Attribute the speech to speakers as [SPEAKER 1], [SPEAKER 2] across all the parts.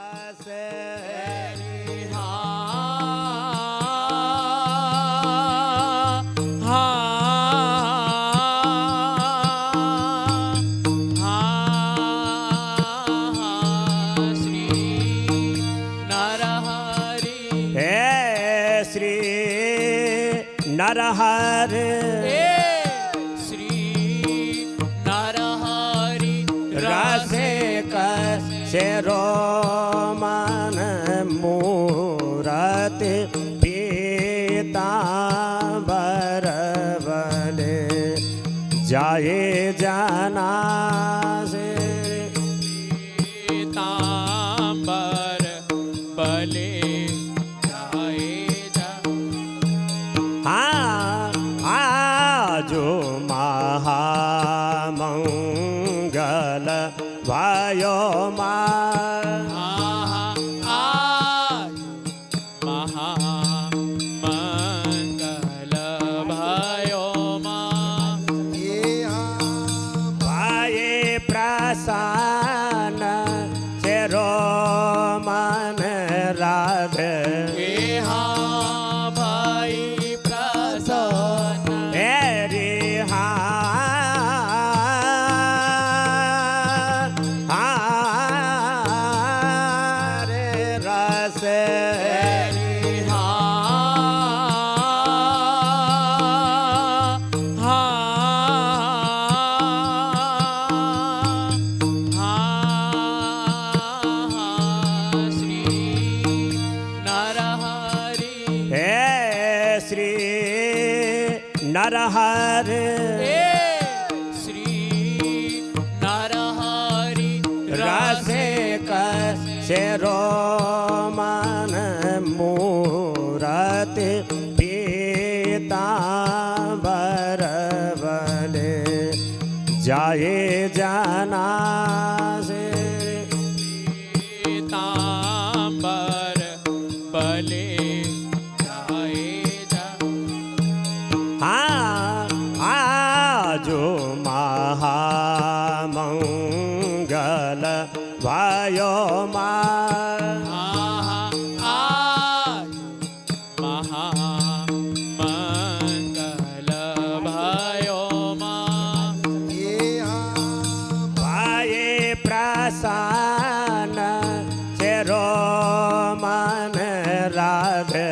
[SPEAKER 1] रसे नरहरि
[SPEAKER 2] श्री नरहरि
[SPEAKER 1] रसे कसे रोमन मूरति पीतांबर बले जाए जाना से
[SPEAKER 2] पीतांबर बले
[SPEAKER 1] जो महामंगल भयो
[SPEAKER 2] महामंगल भयो
[SPEAKER 1] भाये प्रसन्न चेरो मन राधे नरहरि
[SPEAKER 2] श्री नरहरि
[SPEAKER 1] रसे कसे रोमन मूरति पीतांबर बले जाए जाना से
[SPEAKER 2] पीतांबर बले
[SPEAKER 1] जो महामंगल भयो
[SPEAKER 2] महामंगल भयो
[SPEAKER 1] भाये प्रसन्न चेरो मन राधे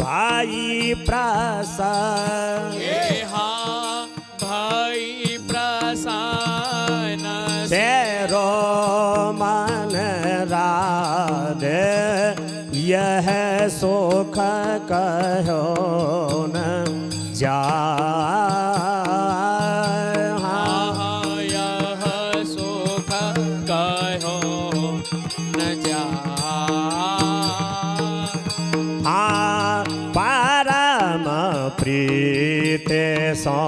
[SPEAKER 1] भाई
[SPEAKER 2] प्रसन्न
[SPEAKER 1] तेरो मन राधे यह सुख कहो न जा
[SPEAKER 2] यह सुख कहो न जा
[SPEAKER 1] परम प्रीते सो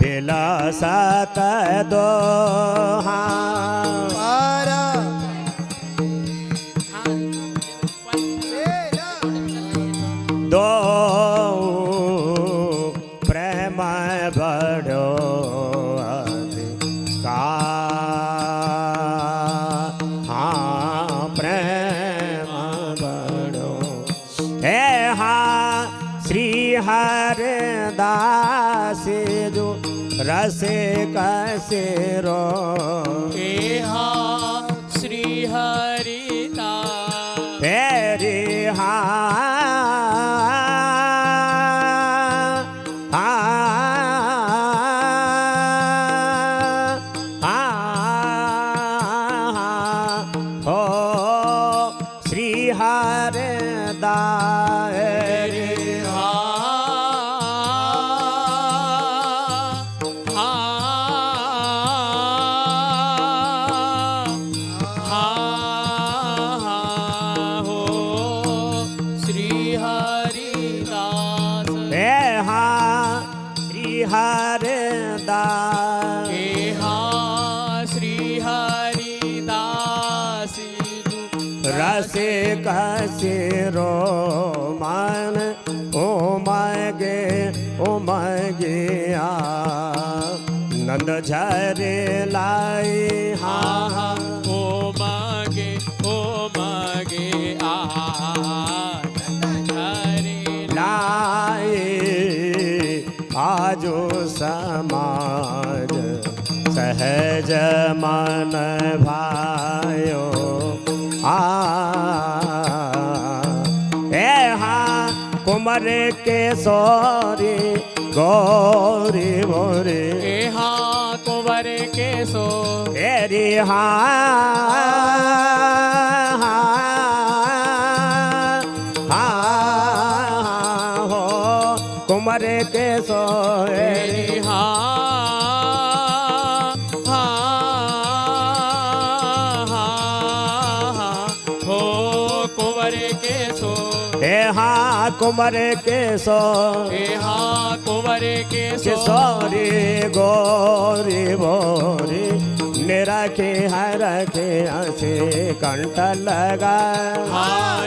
[SPEAKER 1] बिलसत दोहा दो प्रेम बड़ो प्रेम बड़ो श्री हरदास जो रसे कसे रो
[SPEAKER 2] श्री हरिदास
[SPEAKER 1] तेरे श्री हरदास हरिदास
[SPEAKER 2] श्री हरिदास
[SPEAKER 1] रसिक सिरो मन उमगिया नंद झरे लाई
[SPEAKER 2] हा हा ओ मागे आ हरे
[SPEAKER 1] लाई आजो समाज सहज मन भायो कुंवर के सौरी गौरी मोरे
[SPEAKER 2] कुंवर के सो
[SPEAKER 1] तेरी हो कुंवर के सो
[SPEAKER 2] तेरी हो कुंवर के सो
[SPEAKER 1] कुंवर के सो
[SPEAKER 2] कुंवर के
[SPEAKER 1] सौरी गौरी बोरी निरखे हरखे हसे कंठ लगा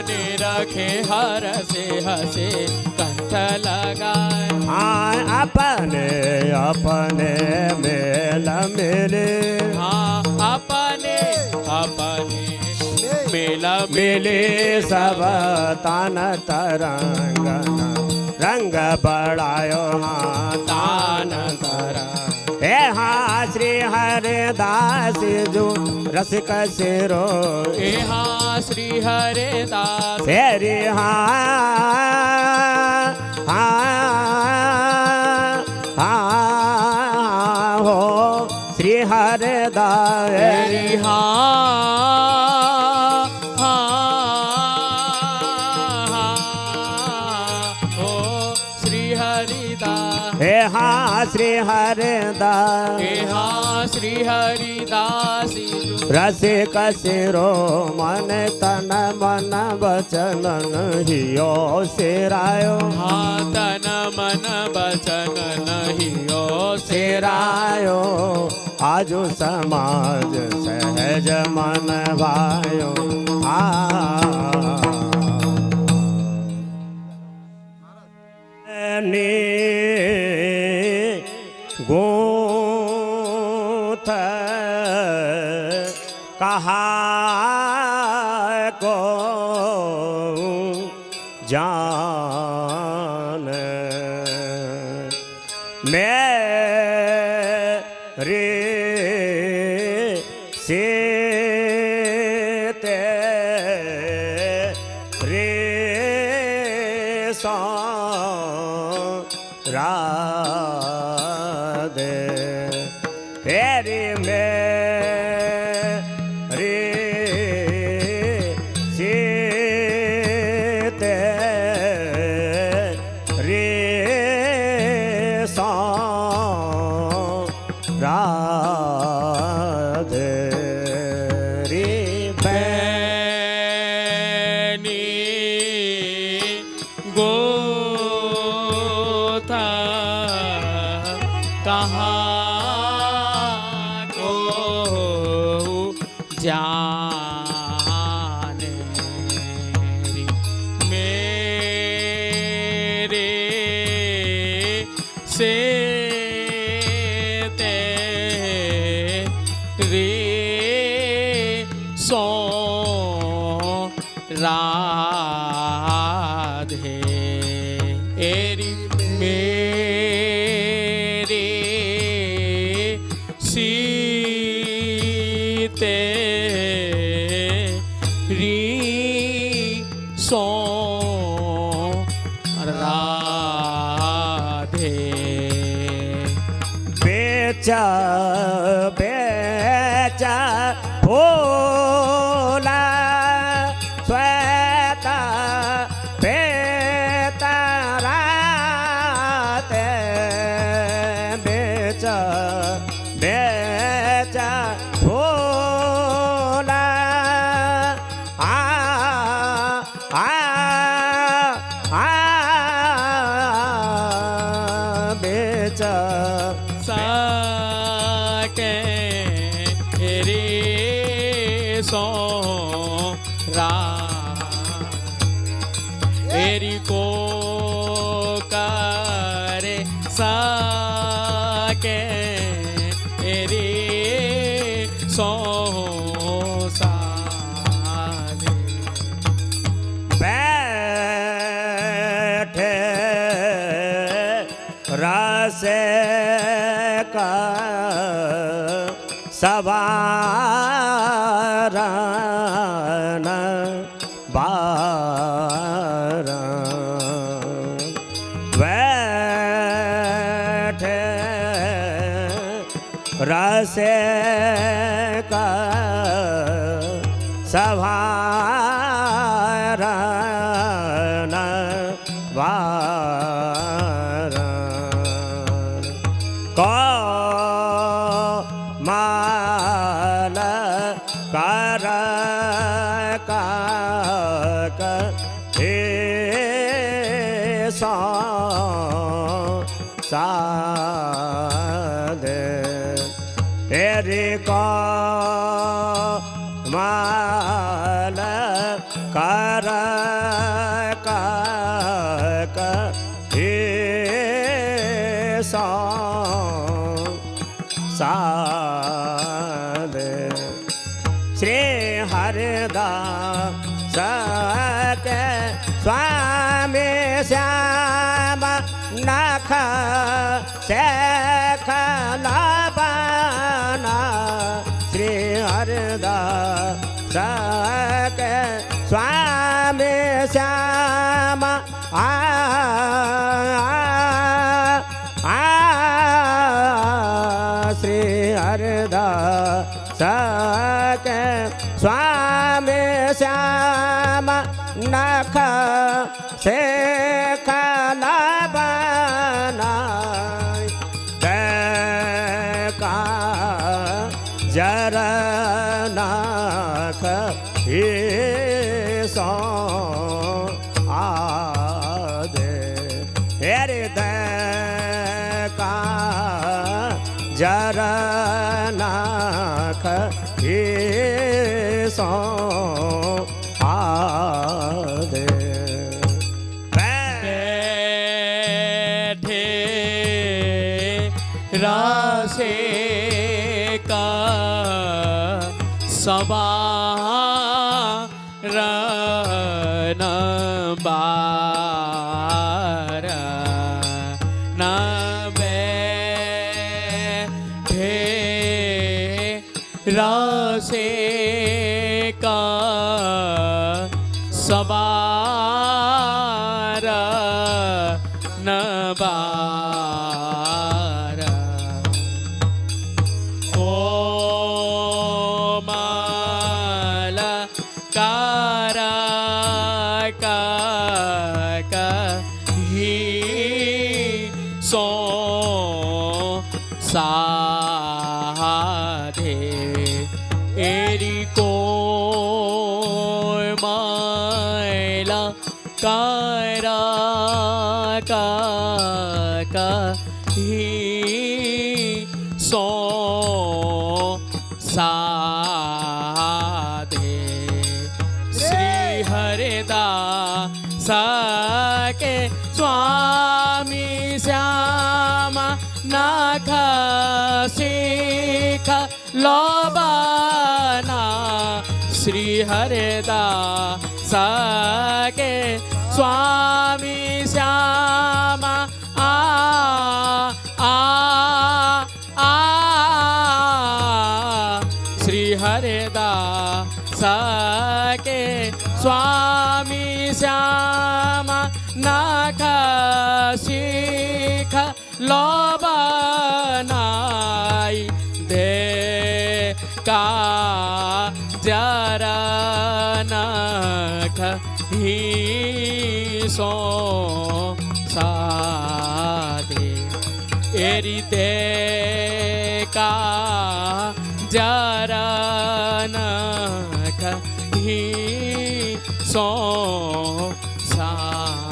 [SPEAKER 2] निरखे हर से हसे कंठ लगा
[SPEAKER 1] अपने अपने मेल मिले
[SPEAKER 2] अपने अपने मेला
[SPEAKER 1] मिले सब तान तरंग रंग बढ़ायो तान तरंग श्री हरिदास जो रसिक सिरो
[SPEAKER 2] श्री हरिदास
[SPEAKER 1] तेरी हो श्री हरिदास श्री हरिदास
[SPEAKER 2] श्री हरिदास
[SPEAKER 1] रसिक सिरो मन तन मन वचन हियो सिरायो
[SPEAKER 2] तन मन वचन नहियो
[SPEAKER 1] सिरायो आजो समाज सहज मन भायो गोथ कहा को जान मेरे से तेरे सो राधे तेरी मेरी सीते रे सो राधे रे
[SPEAKER 2] बैनी गो कहाँ को जाने मेरे से तेरे सो राधे एरी मेरे सीते री सो राधे
[SPEAKER 1] बेचा बेचा भोला श्वेता बेताराते बेचा बेचा भोला बेचा
[SPEAKER 2] एरी को करे साके एरी सो साधे
[SPEAKER 1] बैठे रसे का सवारन बारन बैठे रसे का सवारन बारन को माल कर हे साधे तेरी को माल कर हे साधे श्री हरिदास के स्वामी श्याम नख शेख लबना श्री हरिदास के स्वामी श्याम श्री हरिदास के स्वामी श्याम नख शेख लबना का जर नख हे सो आदे हृदय का जर नख हे सो आदे
[SPEAKER 2] बैठे रासे का सवारन बारन बैठे रासे का सवारन बारन ओ माल कारा का ही सो साधे एरी को माला कारा का ही सो साधे श्री हरिदास के स्वामी श्याम नाथ सिख लोबाना श्री हरिदास के स्वामी श्याम श्री हरिदास के स्वामी श्याम नाथ सिख लोबनाई दे का जरा नख ही सो साधे एरी दे का जरा नख ही सो साधे।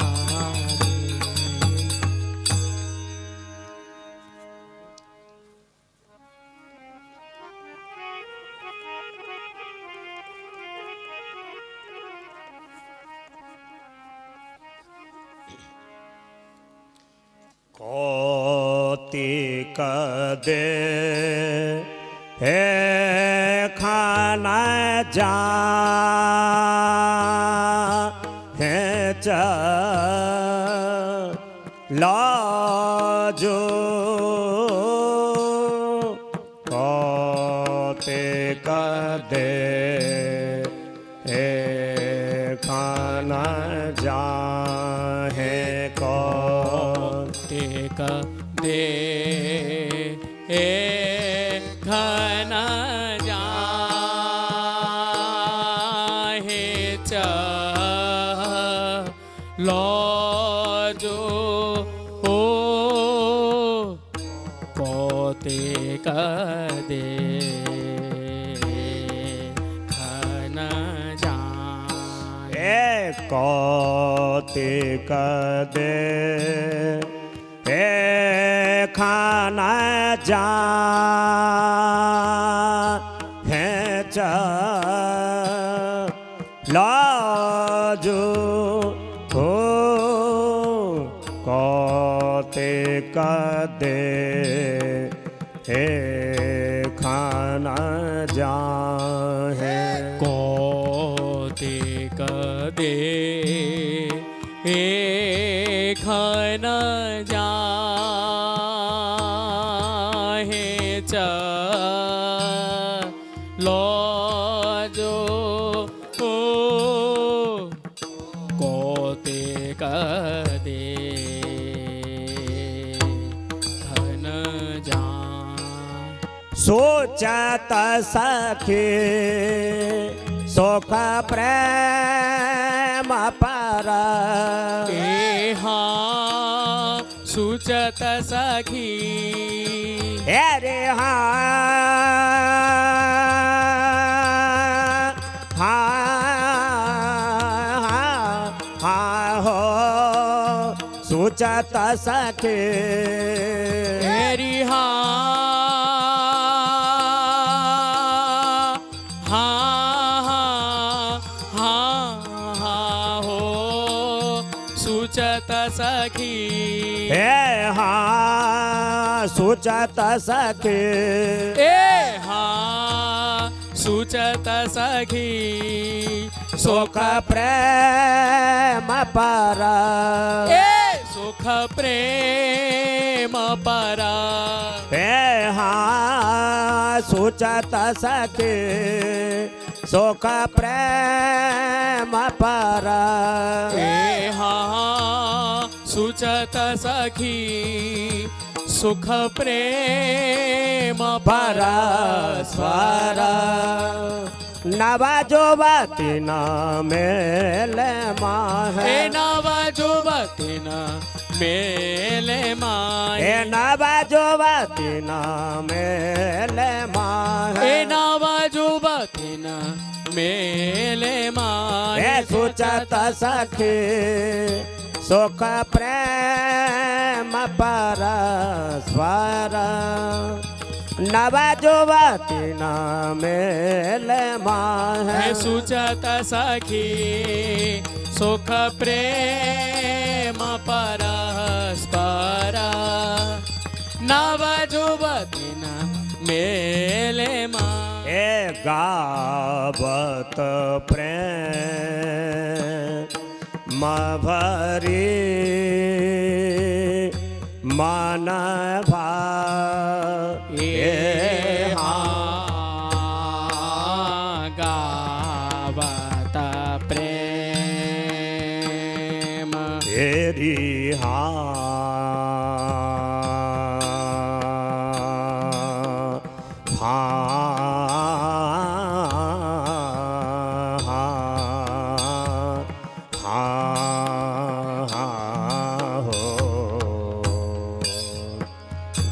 [SPEAKER 1] कौतिक दे हे खाना जा है लाजो कौतिक दे हे खाना जा है कौन
[SPEAKER 2] टेक दे ए घन जाहे लो जो ओ कौतिक दे घन जाहे
[SPEAKER 1] कौतिक दे हे खाना जा है लाजो हो कौतिक दे हे खाना जा है
[SPEAKER 2] कौतिक दे ए घन जाहे लो जो ओ कौतिक दे घन जा
[SPEAKER 1] सोचत सखी सुख प्रेम पर
[SPEAKER 2] सुचत सखी
[SPEAKER 1] अरे हाँ हो सुचत सखी
[SPEAKER 2] मेरी सुचत सखी
[SPEAKER 1] हे हाँ सुचत सखी
[SPEAKER 2] ए हाँ सुचत सखी
[SPEAKER 1] सुख प्रेम पर
[SPEAKER 2] ए सुख प्रेम पर
[SPEAKER 1] हे हाँ सुचत सखी सुख प्रेम पर
[SPEAKER 2] ए हाँ सुचत सखी सुख प्रेम
[SPEAKER 1] पर स्वर नवा जोवती न मेले माहे
[SPEAKER 2] ए नवा जुवती न मेले माहे
[SPEAKER 1] ए नवा जोवती न मेले माहे
[SPEAKER 2] ए नवा जुवती न मेले माहे
[SPEAKER 1] हे सुचत सखी सुख प्रेम पर स्वर नवा जोवती न मेले माहे
[SPEAKER 2] हे सुचत सखी सुख प्रेम परस्पर नव जुवती न मेले
[SPEAKER 1] हे गावत प्रेम भरी मन भाए
[SPEAKER 2] गावत प्रेम
[SPEAKER 1] तेरी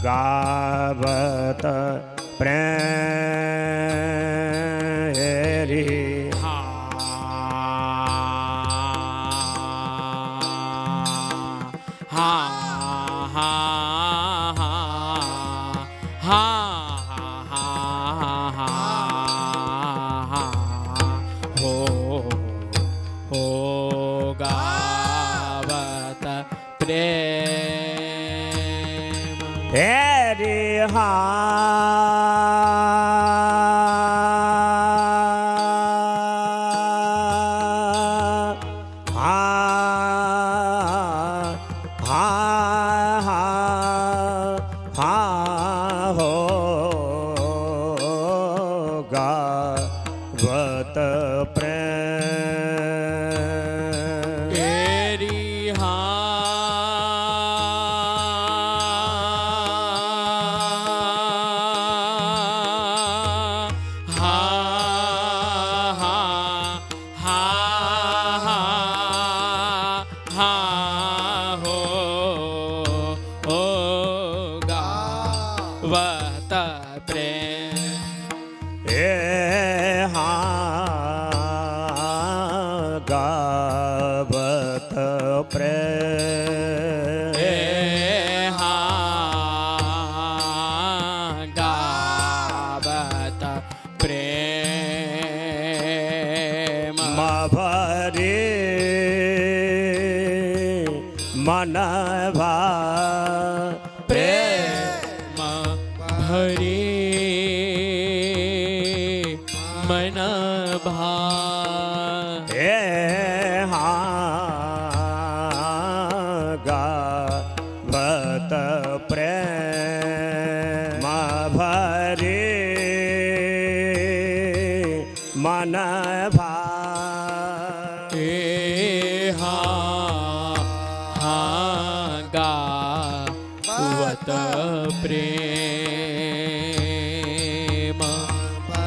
[SPEAKER 1] गावत प्रेरी
[SPEAKER 2] हो गावत પ્રેમ
[SPEAKER 1] હે રે હો ગાવત પ્રેમ
[SPEAKER 2] એરી ગાવત પ્રેમ
[SPEAKER 1] એ ગાવત પ્રેમ
[SPEAKER 2] ગાવત પ્રેમ
[SPEAKER 1] માં ભરે મન ભા
[SPEAKER 2] પ્રેમ ભરી મન ભા
[SPEAKER 1] હે ગાવત પ્રેમ માં ભરે મન ભા
[SPEAKER 2] એ ગાવત પ્રેમ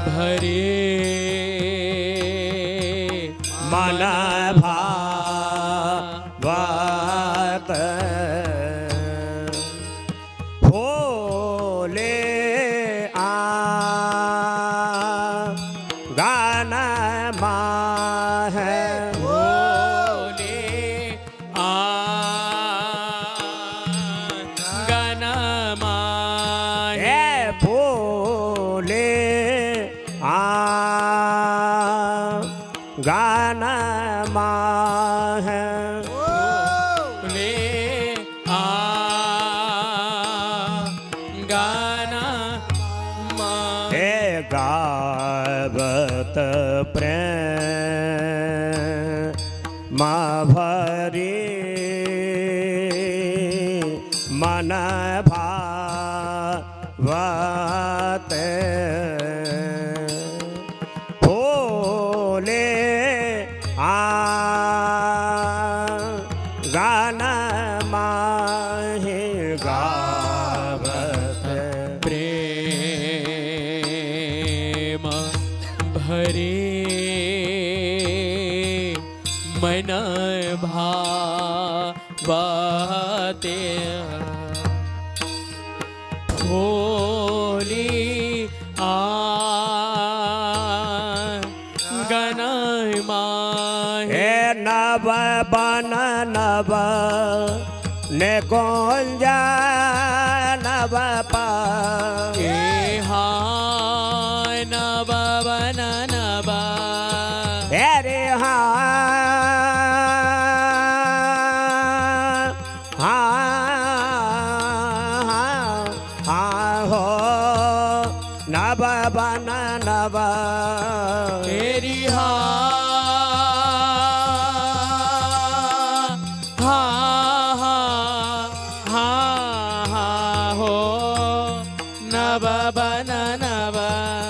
[SPEAKER 2] ભરી
[SPEAKER 1] મન ભાવત ફોલે ગાનમાં હે
[SPEAKER 2] બોલે ગનમાં
[SPEAKER 1] હે ફોલે ગાનમાં હે
[SPEAKER 2] લે ગાના
[SPEAKER 1] હે ગાવત પ્રેમ માં ભરી મન ભાવત ફોલે ગાનમાં હે ગાવત
[SPEAKER 2] પ્રેમ ભરી મન ભાવતે ફોલી ગનમાં
[SPEAKER 1] હે નવ બન નવ ને કોંજા નવ પા
[SPEAKER 2] એ નવ બન નવ
[SPEAKER 1] હે રે હો નવ બન નવ
[SPEAKER 2] તેરી હો નવ બન નવ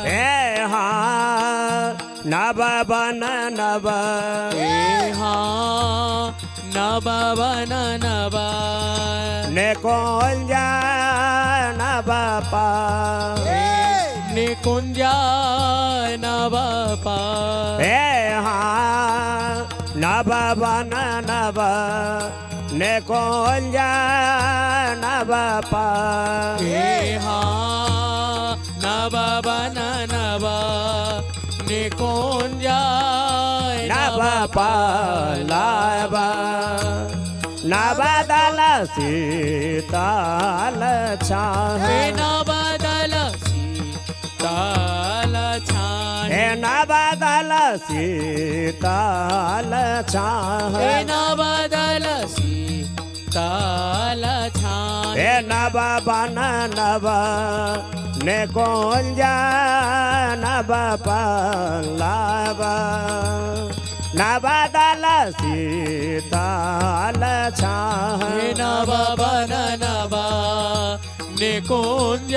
[SPEAKER 1] હે નવ બન નવ
[SPEAKER 2] એ નવ બન નવ
[SPEAKER 1] ને કોંજા નવ પા
[SPEAKER 2] નિકુંજા નવ પા
[SPEAKER 1] હે નવ બન નવ ને કોંજા નવ પા
[SPEAKER 2] એ નવ બન નવ નિકુંજા
[SPEAKER 1] નવ પાલાવ નવ દલ સીતાલ છાહે
[SPEAKER 2] નવ દલ સીતાલ છાહે
[SPEAKER 1] હે નવ દલ સીતાલ છાહે
[SPEAKER 2] નવ દલ સીતાલ
[SPEAKER 1] नव बन नव ने कुंज नव पल्लव नव दल शीतल छाह
[SPEAKER 2] नव बन नव निकुंज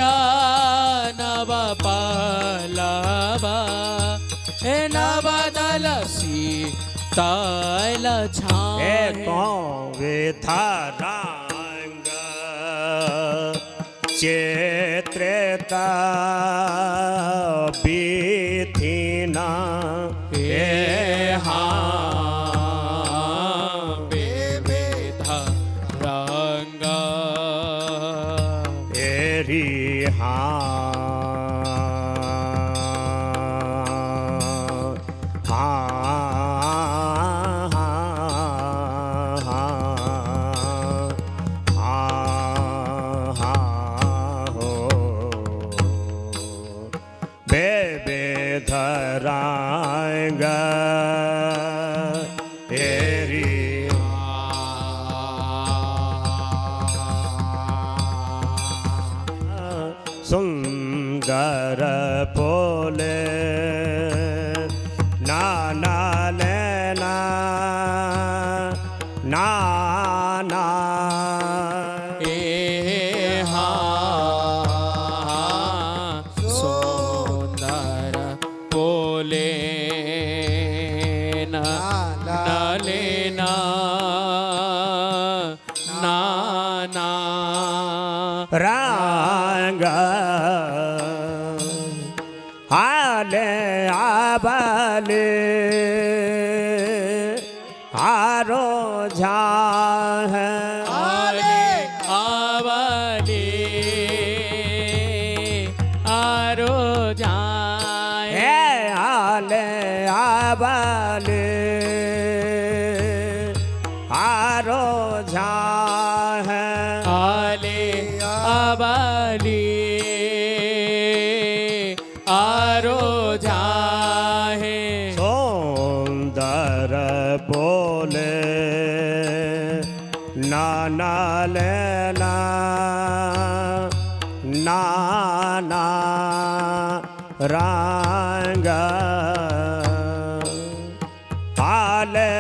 [SPEAKER 2] नव पल्लव हे नव दल शीतल छाहे
[SPEAKER 1] एको विथरांग चित्रिता बीथिना
[SPEAKER 2] हे विविध रंग
[SPEAKER 1] एरी धराएंग तेरी सुंदर बोले नाना लेना नाना
[SPEAKER 2] सुंदर बोले नलेना नाना
[SPEAKER 1] रंग हाले आबले आरो झाह
[SPEAKER 2] आले आवले आरो जाए
[SPEAKER 1] हे हाले आबले आरो झाह
[SPEAKER 2] आले आवले आरो जाए
[SPEAKER 1] सुंदर बोले नाना लेना नाना रंग आले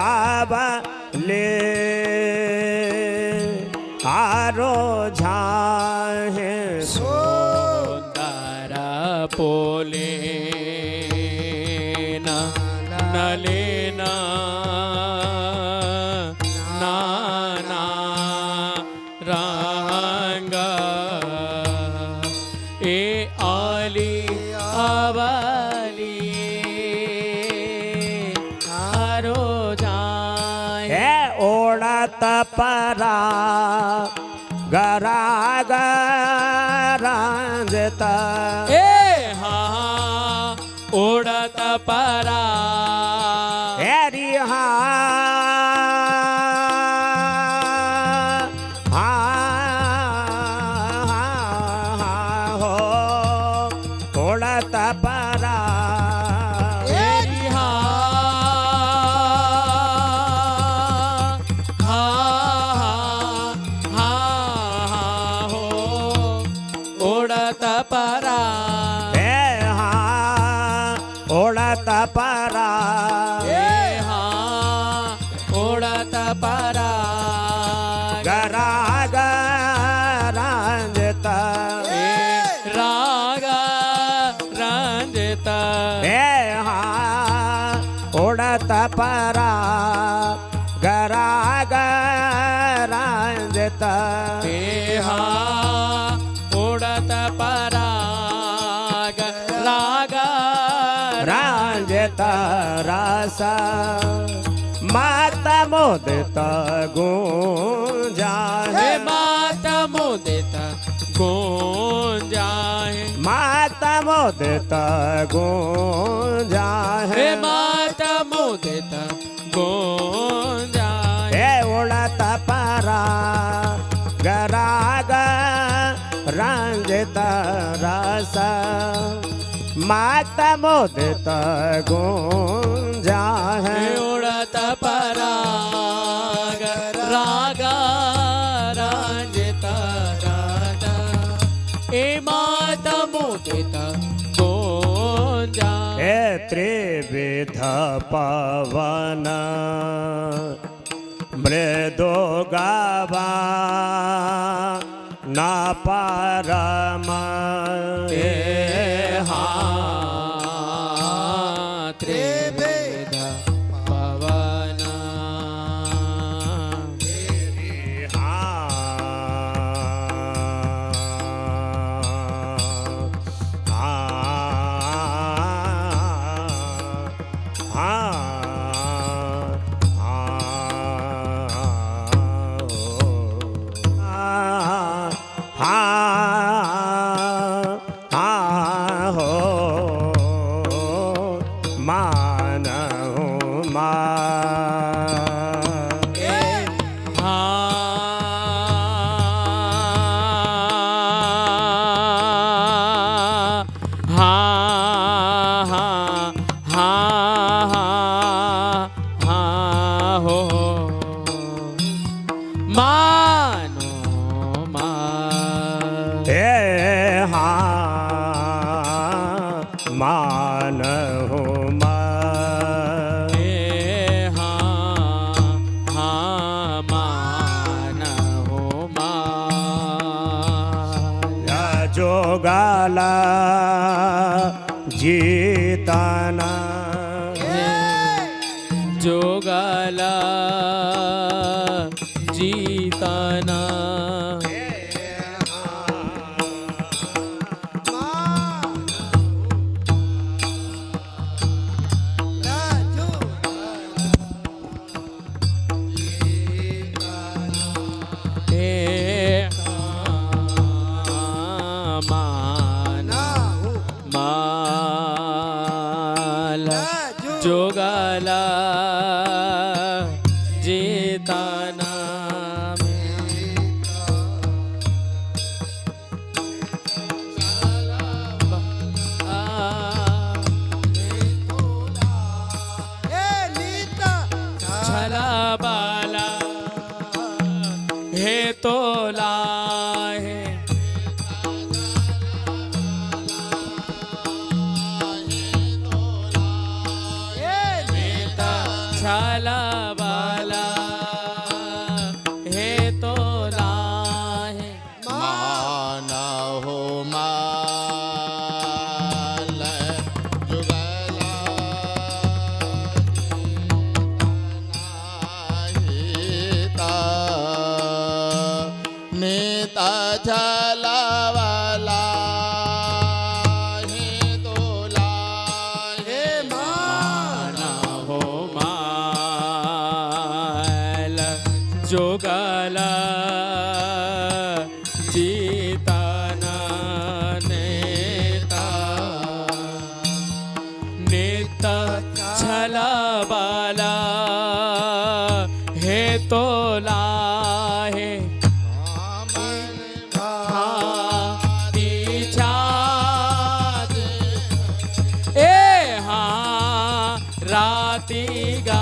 [SPEAKER 1] आबले आरो झाहे
[SPEAKER 2] सुंदर बोले नलेना नाना रंग ए आली आवली आरो जाए
[SPEAKER 1] हे ओढ़त परा गरा गरांजता
[SPEAKER 2] ए हाँ उड़त परा
[SPEAKER 1] हेरी हो ओढ़त परा
[SPEAKER 2] एरी हो उड़त परा
[SPEAKER 1] हे ओढ़त परा
[SPEAKER 2] उड़त परा
[SPEAKER 1] गरा गरांजता
[SPEAKER 2] राग रंजता
[SPEAKER 1] हे उड़त परा गरा गरांजता
[SPEAKER 2] उड़त परा राग
[SPEAKER 1] रांजता रासा माता मोदता गूंजा
[SPEAKER 2] हे माता मोदिता गोंजाए
[SPEAKER 1] माता मोदता गूंजा
[SPEAKER 2] हे माता मोदिता गोंजाए
[SPEAKER 1] हे उड़त परा गरा गरांजता रासा माता मोदता गूंजा
[SPEAKER 2] हे उड़त पराग राग रंजिता
[SPEAKER 1] त्रिविध पवन मृदो गावा न परम
[SPEAKER 2] त्रिविध पवन
[SPEAKER 1] जोगाला जीताना
[SPEAKER 2] जोगाला जीताना जोगाला जीताना छला बाला हे तोला है छाला बाला हे तोला है
[SPEAKER 3] मान हो माल जुगला हिता नेता छलावाला हे तोला हे
[SPEAKER 2] माना हो माल जोगाला जीताना नेता नेता छला बाला हे तोला है राती गा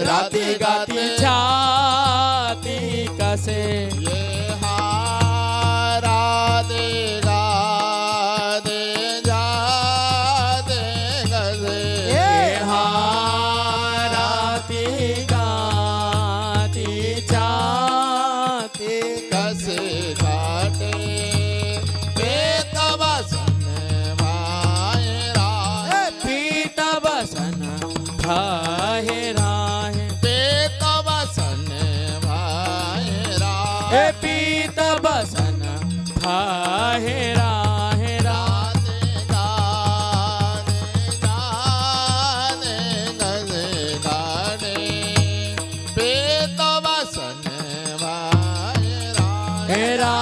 [SPEAKER 2] राती गाती छाती कसे
[SPEAKER 3] ये हारा दे गा दे जा दे गजे
[SPEAKER 2] ये हाराती गाती छाती
[SPEAKER 3] कसे काटे पेट बसन मायरा
[SPEAKER 2] पीत बसन भाहेरा
[SPEAKER 3] पेट बसन मायरा
[SPEAKER 2] हे पीत बसन भाहेरा हेरा हेरा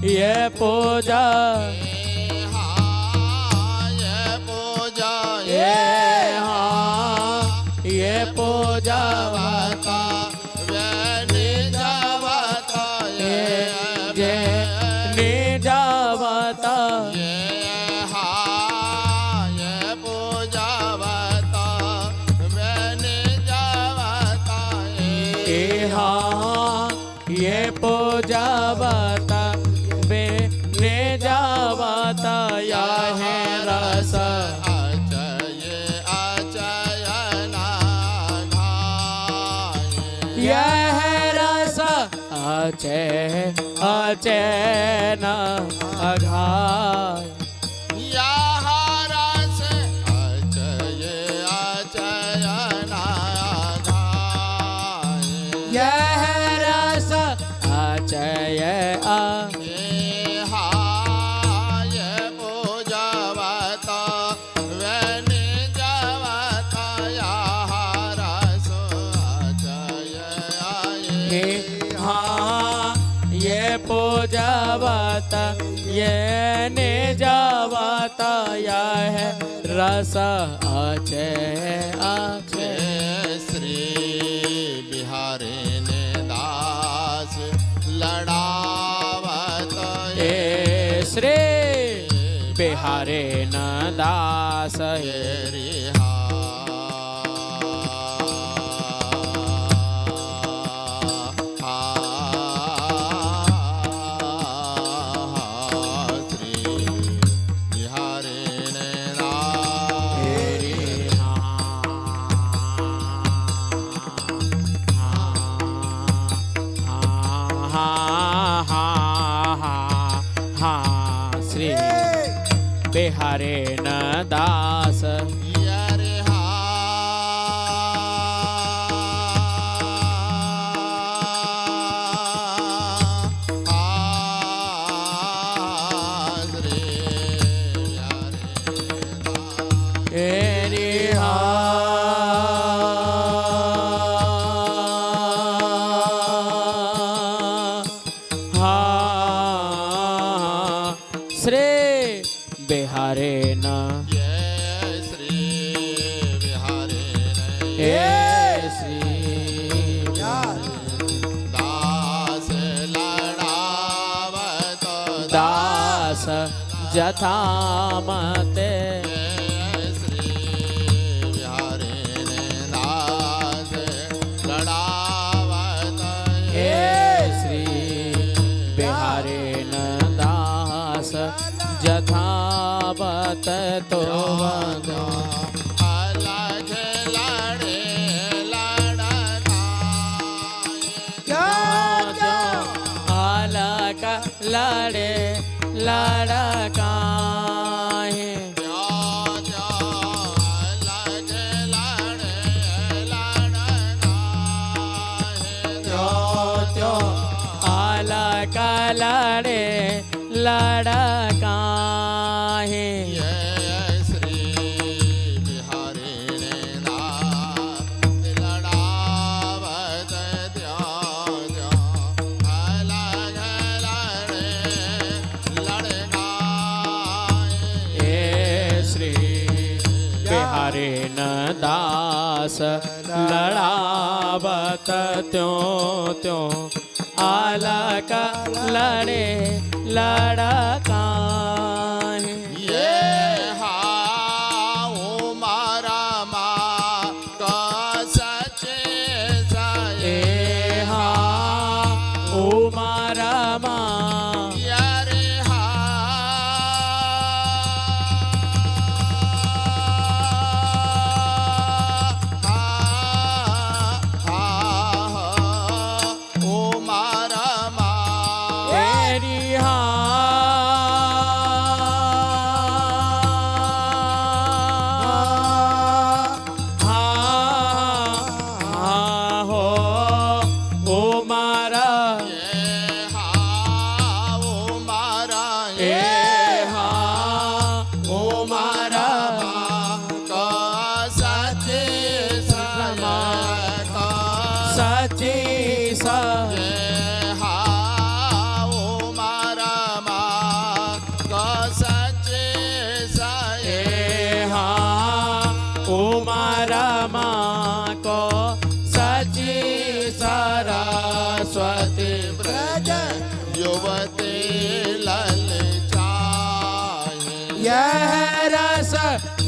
[SPEAKER 2] ये पूजा
[SPEAKER 3] ये पूजा
[SPEAKER 2] ये हाँ ये पूजा
[SPEAKER 3] जावता वैनी जावता
[SPEAKER 2] ये निजावता
[SPEAKER 3] ये पूजावता वैनी जावता
[SPEAKER 2] हाँ ये पूजा बता बे ने जावता या है रस यह है रस अचय अचैन अघाय यह रस अचय हाँ ये पूजावता ये निजावता या है रस अचय अचय
[SPEAKER 3] श्री बिहारी ने दास लड़ावत
[SPEAKER 2] ए श्री बिहारे न दास
[SPEAKER 3] रिहा श्री बिहारी ने
[SPEAKER 2] श्री बिहारे न दास श्री बिहारे न
[SPEAKER 3] श्री बिहारी
[SPEAKER 2] ए श्री
[SPEAKER 3] दास लड़ावत
[SPEAKER 2] दास जथा मते
[SPEAKER 3] श्री बिहारी दास लड़ावत
[SPEAKER 2] ए श्री बिहारे न दास जथावत तो वदो
[SPEAKER 3] अलग लड़े लड़ना
[SPEAKER 2] अलग लड़े लड़काहे
[SPEAKER 3] अलग लड़े लड़ना
[SPEAKER 2] त्यो अलग लड़े लड़काहे
[SPEAKER 3] श्री बिहारी लड़ावत अलग लड़े लड़ना
[SPEAKER 2] ए श्री बिहारे न दास लड़ावत त्यों त्यों अलग लड़े लड़काहे
[SPEAKER 3] ये हाउ मारा माँ का सचे
[SPEAKER 2] ए हाँ ओ मारा माँ
[SPEAKER 3] यारे ओ मारा माँ
[SPEAKER 2] तेरी हाँ हो ओ मारा
[SPEAKER 3] ओ मारा
[SPEAKER 2] ए हाँ ओ मारा
[SPEAKER 3] का सचे समा का
[SPEAKER 2] सची सा
[SPEAKER 3] ओ मारा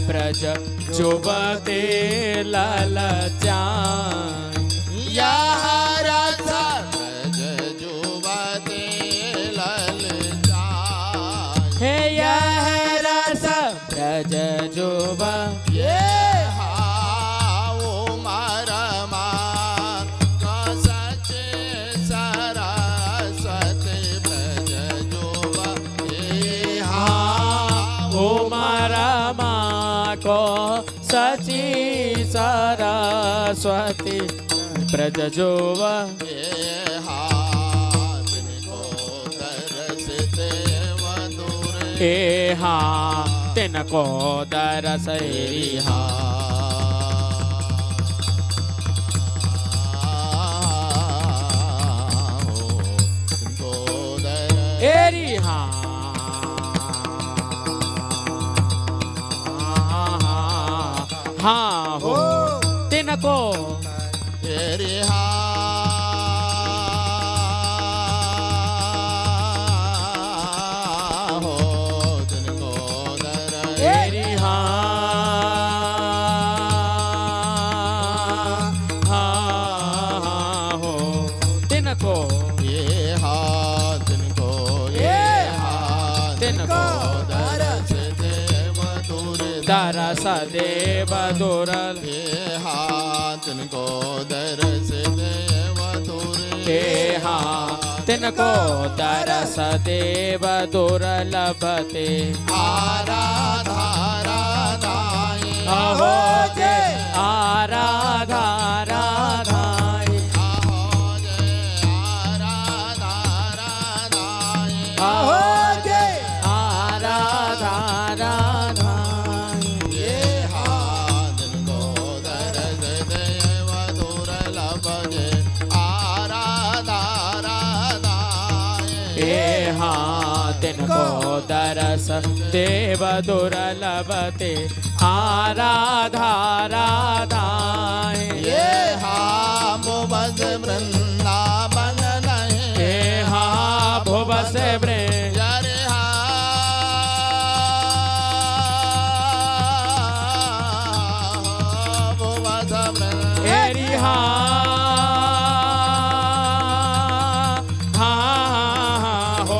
[SPEAKER 2] ब्रज जुबते ललचाए
[SPEAKER 3] यहाँ रस ब्रज जुबते ललचाए
[SPEAKER 2] हे यह रस ब्रज जुब
[SPEAKER 3] ये हाओ मरमा का सचे सरस्वती ब्रज जुब ये
[SPEAKER 2] ओ मरमा को सची सरस्वती ब्रज जुब
[SPEAKER 3] ये हाथ को तरसते मधुर
[SPEAKER 2] ए हाँ तिनको दरस एरिहा एरी हाँ हाँ हो तिनको एरी हाँ हो तिनको दरस देव दुरल
[SPEAKER 3] को दरस देव
[SPEAKER 2] हे हाँ तिनको दरस देव दुर्लभते
[SPEAKER 3] आराधा राधाए
[SPEAKER 2] अहो जे आराधा राधाए
[SPEAKER 3] आहो जय आराधा राधाए
[SPEAKER 2] अहो जे आराधा राधाए
[SPEAKER 3] ये हाथ को दरस देव दुर्लभ जे आराधा राधाए
[SPEAKER 2] हे हाँ तिनको दरस देव दुर्लभते आराधा राधाए
[SPEAKER 3] ये हाँ मुबज वृंदावन नहीं
[SPEAKER 2] हे हाँ भुवस वृंद
[SPEAKER 3] यारे हाँ मुबज वृंद
[SPEAKER 2] एरी हाँ हो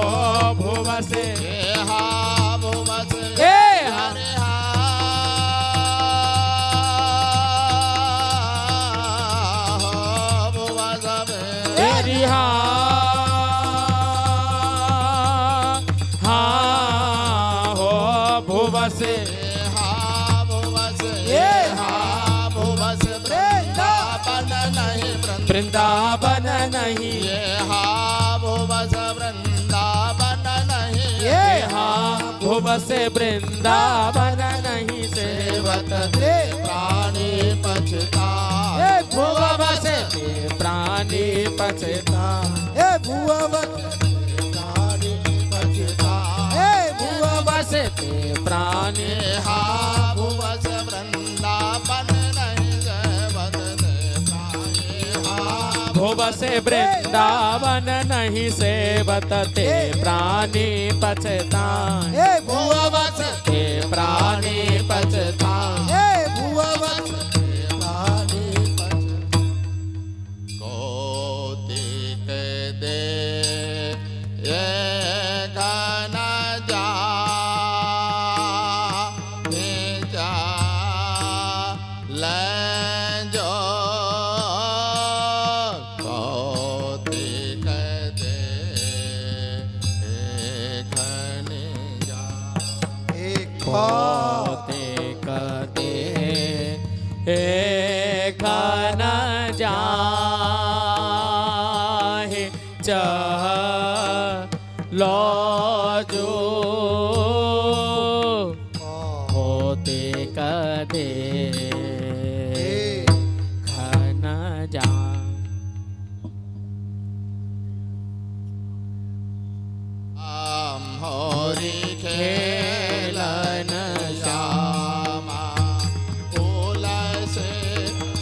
[SPEAKER 2] भुवस
[SPEAKER 3] ये हाँ मुबज
[SPEAKER 2] ए हाँ
[SPEAKER 3] यारे हाँ मुबज वृंद
[SPEAKER 2] एरी हाँ हो भुवस वृंदावन नहीं
[SPEAKER 3] ये हाँ भुवस वृंदावन नहीं
[SPEAKER 2] ये हाँ भुवस वृंदावन नहीं सेवत
[SPEAKER 3] प्राणी पछता
[SPEAKER 2] भुवस प्राणी पछता
[SPEAKER 3] प्राणी पछता
[SPEAKER 2] भुवस प्राणी
[SPEAKER 3] ये हाँ भुवस वृंदावन नहीं सेवत प्राणी हाँ
[SPEAKER 2] भुवस वृंदावन नहीं सेवत ते प्राणी पछता
[SPEAKER 3] भुवस
[SPEAKER 2] ते प्राणी पछता
[SPEAKER 3] कौतिक दे ये घन जा जो कौतिक दे घन जा
[SPEAKER 2] होते कदे घन जाहे चह लो जो होते कदे घन जा
[SPEAKER 3] होरी खेलन श्यामा उलस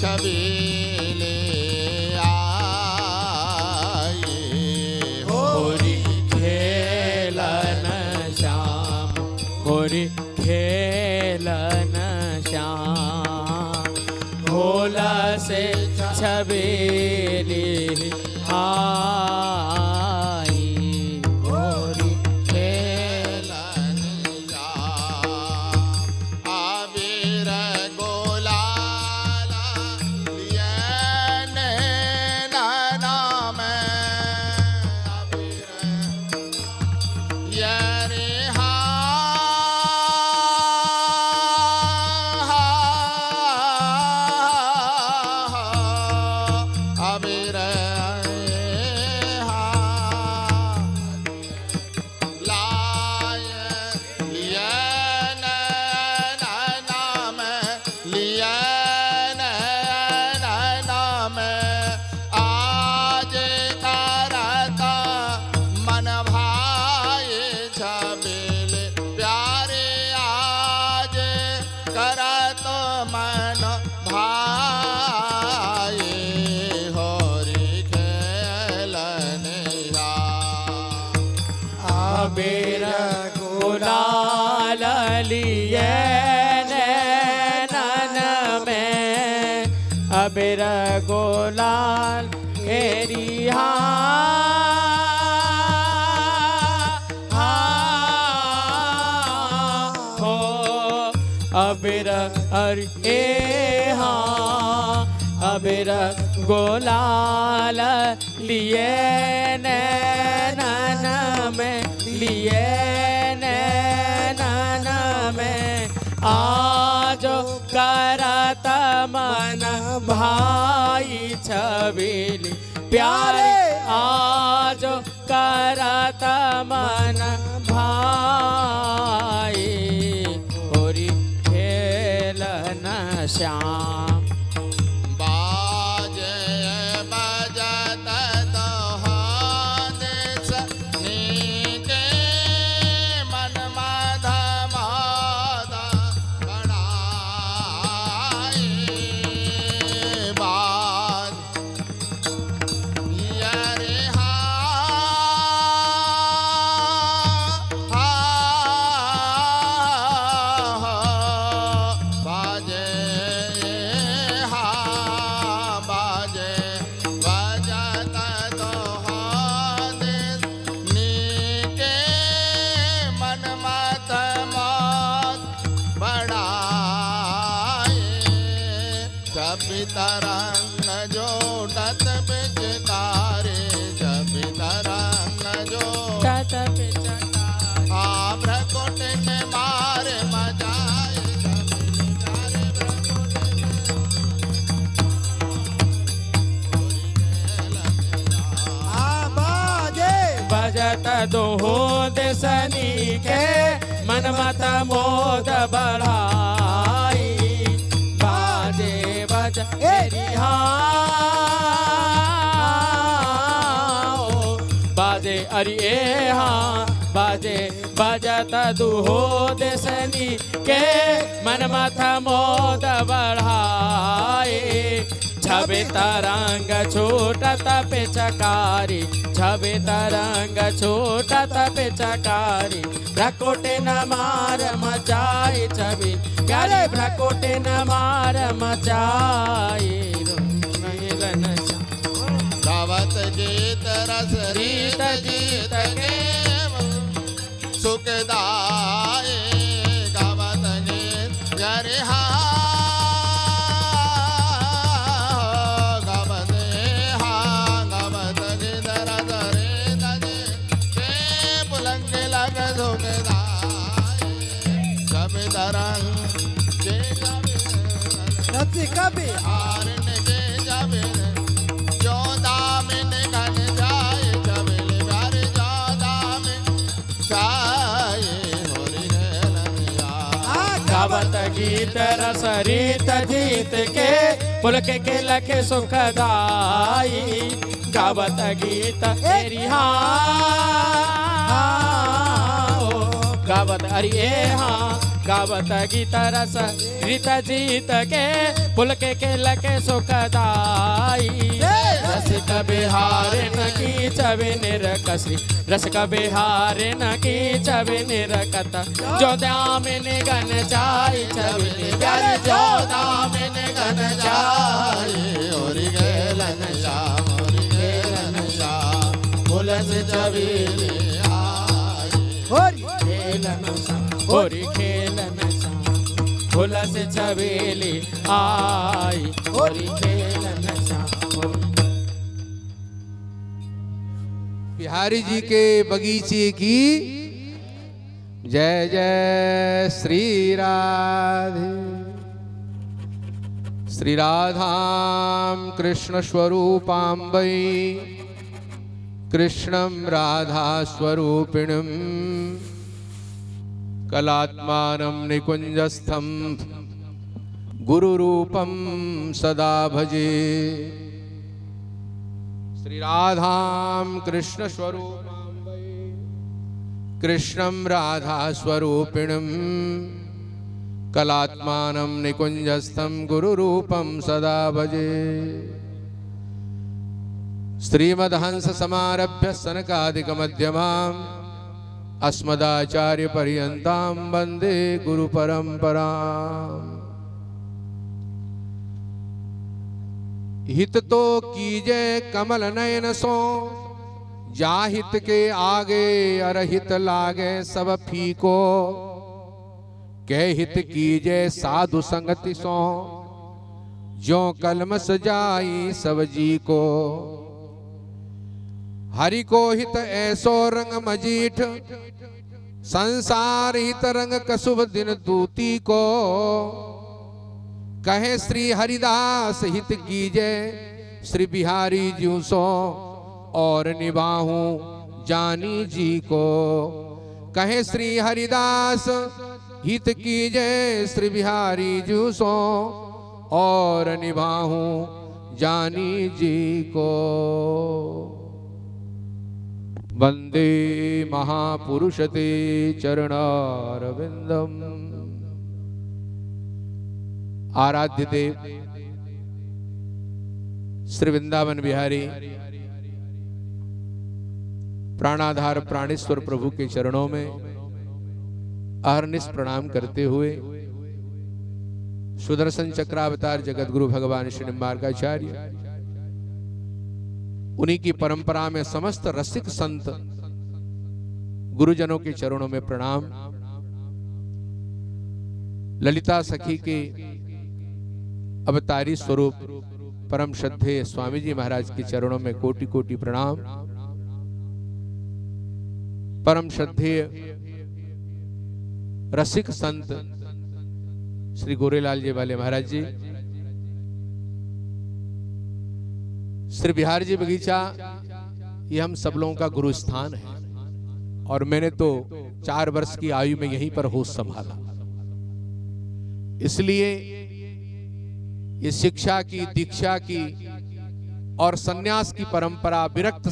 [SPEAKER 3] छबीले आई
[SPEAKER 2] होरी खेलन श्याम होरी खेलन से छबेली आई होरी
[SPEAKER 3] खेलन श्याम अबीर गुलाल लिए नैना में अबीर ये रे अबीर लाय लिए नैना में लिए नैना में आज करता मन भाई छबील प्यारे आज करत मन भाई होरी खेलन
[SPEAKER 2] अबीर गुलाल लिए नैनन में अबीर गुलाल एरी हो अबीर अरे हाँ अबीर गुलाल लिए नैनन में लिए नैनन में आज करत मन भाई छबीली प्यारे आज करत मन भाई होरी खेलन श्याम
[SPEAKER 3] बाजे बजत तोहादेश नीके मन मध माद बढ़ाए बाज ये रे बाजे बाजे बजत तोहादेश नीके मन मत मत बढ़ाए जब तरंग जोड़त बिचकारे जब तरंग जो
[SPEAKER 2] चट पे चटा
[SPEAKER 3] भ्रकुट ने मार मजाए
[SPEAKER 2] बजत दोहो देसनी के मन मत मोद बढ़ाई बाजे बज एरी हाँ बाजे अरे हाँ बाजे बजत दुहो देसनी के मन मत मोद बढ़ाए छबे तरंग छोटत पे चकारी छबे तरंग छोटत पे चकारी भ्रकोटे न मार मचाए छबी प्यारे भ्रकोटे न मार मचाए
[SPEAKER 3] गावत गीत रस रीत गीत के सुखदाए गावत गीत जरे गावत गीत रस रीत के पुलंग लग सुखदाए जब तरंग के जब
[SPEAKER 4] कभी
[SPEAKER 3] हारन के जब चौदा में घन जाए जबल प्यार चौदा में जाए होरी
[SPEAKER 2] गावत गीत रस रीत जीत के पुलक के लखे सुखदाई गावत गीत एरी हाँ गावत अरे हाँ गावत गीत रस रीत जीत के पुलक के लखे सुखदाई रस कबिहार न की चवे निरकसी रस कबिहार न की चवे छवि निरकत जो दामिन गन जाई छवि प्यारी जो दामिन गन जाई
[SPEAKER 3] होरी खेलन श्याम होरी खेलन श्याम फूल से छबीली आई
[SPEAKER 2] होरी खेलन होरी खेलन फूल से छबीली आई होरी खेलन
[SPEAKER 4] बिहारी जी के बगीचे की जय जय श्री राधे। श्री राधाम कृष्ण स्वरूपाम्बै कृष्णं राधा स्वरूपिणं कलात्मानं निकुंजस्थं गुरुरूपं सदा भजे। श्री राधाम कृष्ण स्वरूपाम्बै कृष्णं राधा स्वरूपिणं कलात्मानं निकुंजस्थं गुरुरूपं सदा भजे। श्रीमद्हंस समारभ्य सनकादिक मध्यमाम् अस्मदाचार्य पर्यन्तां वन्दे गुरु परंपराम्। हित तो कीजे कमल नयन सो जाहित के आगे अरहित लागे सब फीको के हित कीजे साधु संगति सो जो कलमस जाई सब जी को। हरि को हित ऐसो रंग मजीठ संसार हित रंग कसुभ दिन दूती को कहे श्री हरिदास हित कीजे श्री बिहारी ज्यों सो और निभाहू जानी जी को। कहे श्री हरिदास हित कीजे श्री बिहारी ज्यों सो और निभाहू जानी जी को। वंदे महापुरुष ते चरणारविंदम। आराध्य देव श्री वृंदावन बिहारी प्राणाधार प्राणेश्वर प्रभु के चरणों में अहर्निश प्रणाम करते हुए सुदर्शन चक्रावतार जगत गुरु भगवान श्री निम्बार्काचार्य उन्हीं की परंपरा में समस्त रसिक संत गुरुजनों के चरणों में प्रणाम। ललिता सखी के अवतारी स्वरूप परम श्रद्धेय स्वामी जी महाराज के चरणों में कोटि कोटि प्रणाम। परम श्रद्धेय रसिक संत श्री गोरेलाल जी वाले महाराज जी, श्री बिहार जी बगीचा ये हम सब लोगों का गुरु स्थान है और मैंने तो 4 वर्ष की आयु में यहीं पर होश संभाला। इसलिए ये शिक्षा की, दीक्षा की और सन्यास की परंपरा, विरक्त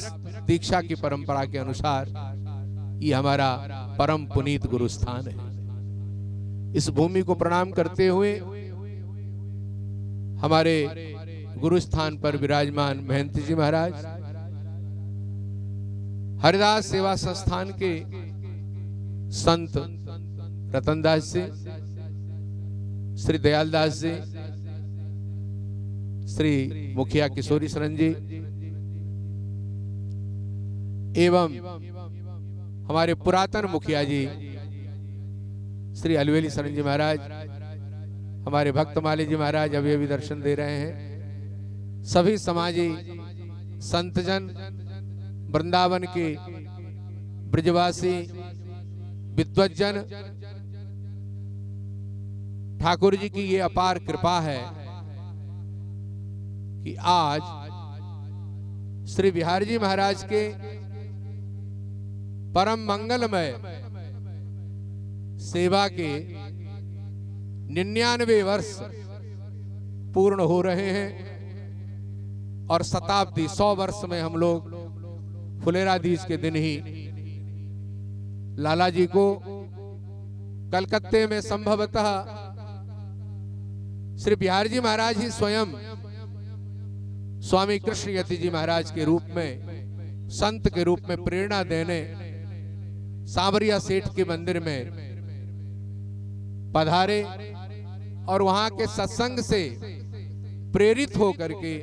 [SPEAKER 4] दीक्षा की परंपरा के अनुसार ये हमारा परम पुनीत गुरु स्थान है। इस भूमि को प्रणाम करते हुए हमारे गुरु स्थान पर विराजमान महंत जी महाराज, हरिदास सेवा संस्थान के संत रतनदास जी, श्री दयालदास जी, श्री मुखिया किशोरी शरण जी एवं हमारे पुरातन मुखिया जी श्री अलवेली शरण जी महाराज, हमारे भक्तमाली जी महाराज अभी अभी दर्शन दे रहे हैं। सभी समाजी संतजन, वृंदावन के ब्रजवासी विद्वज्जन, ठाकुर जी की ये अपार कृपा है कि आज श्री बिहारी जी महाराज के परम मंगलमय सेवा के 99 वर्ष पूर्ण हो रहे हैं और शताब्दी 100 वर्ष में हम लोग फुलेराधीश के दिन ही लाला जी को कलकत्ते में संभवतः श्री बिहारी जी महाराज ही स्वयं स्वामी कृष्ण यति जी महाराज के रूप में, संत के रूप में प्रेरणा देने सांवरिया सेठ के मंदिर में पधारे और वहां के सत्संग से प्रेरित होकर के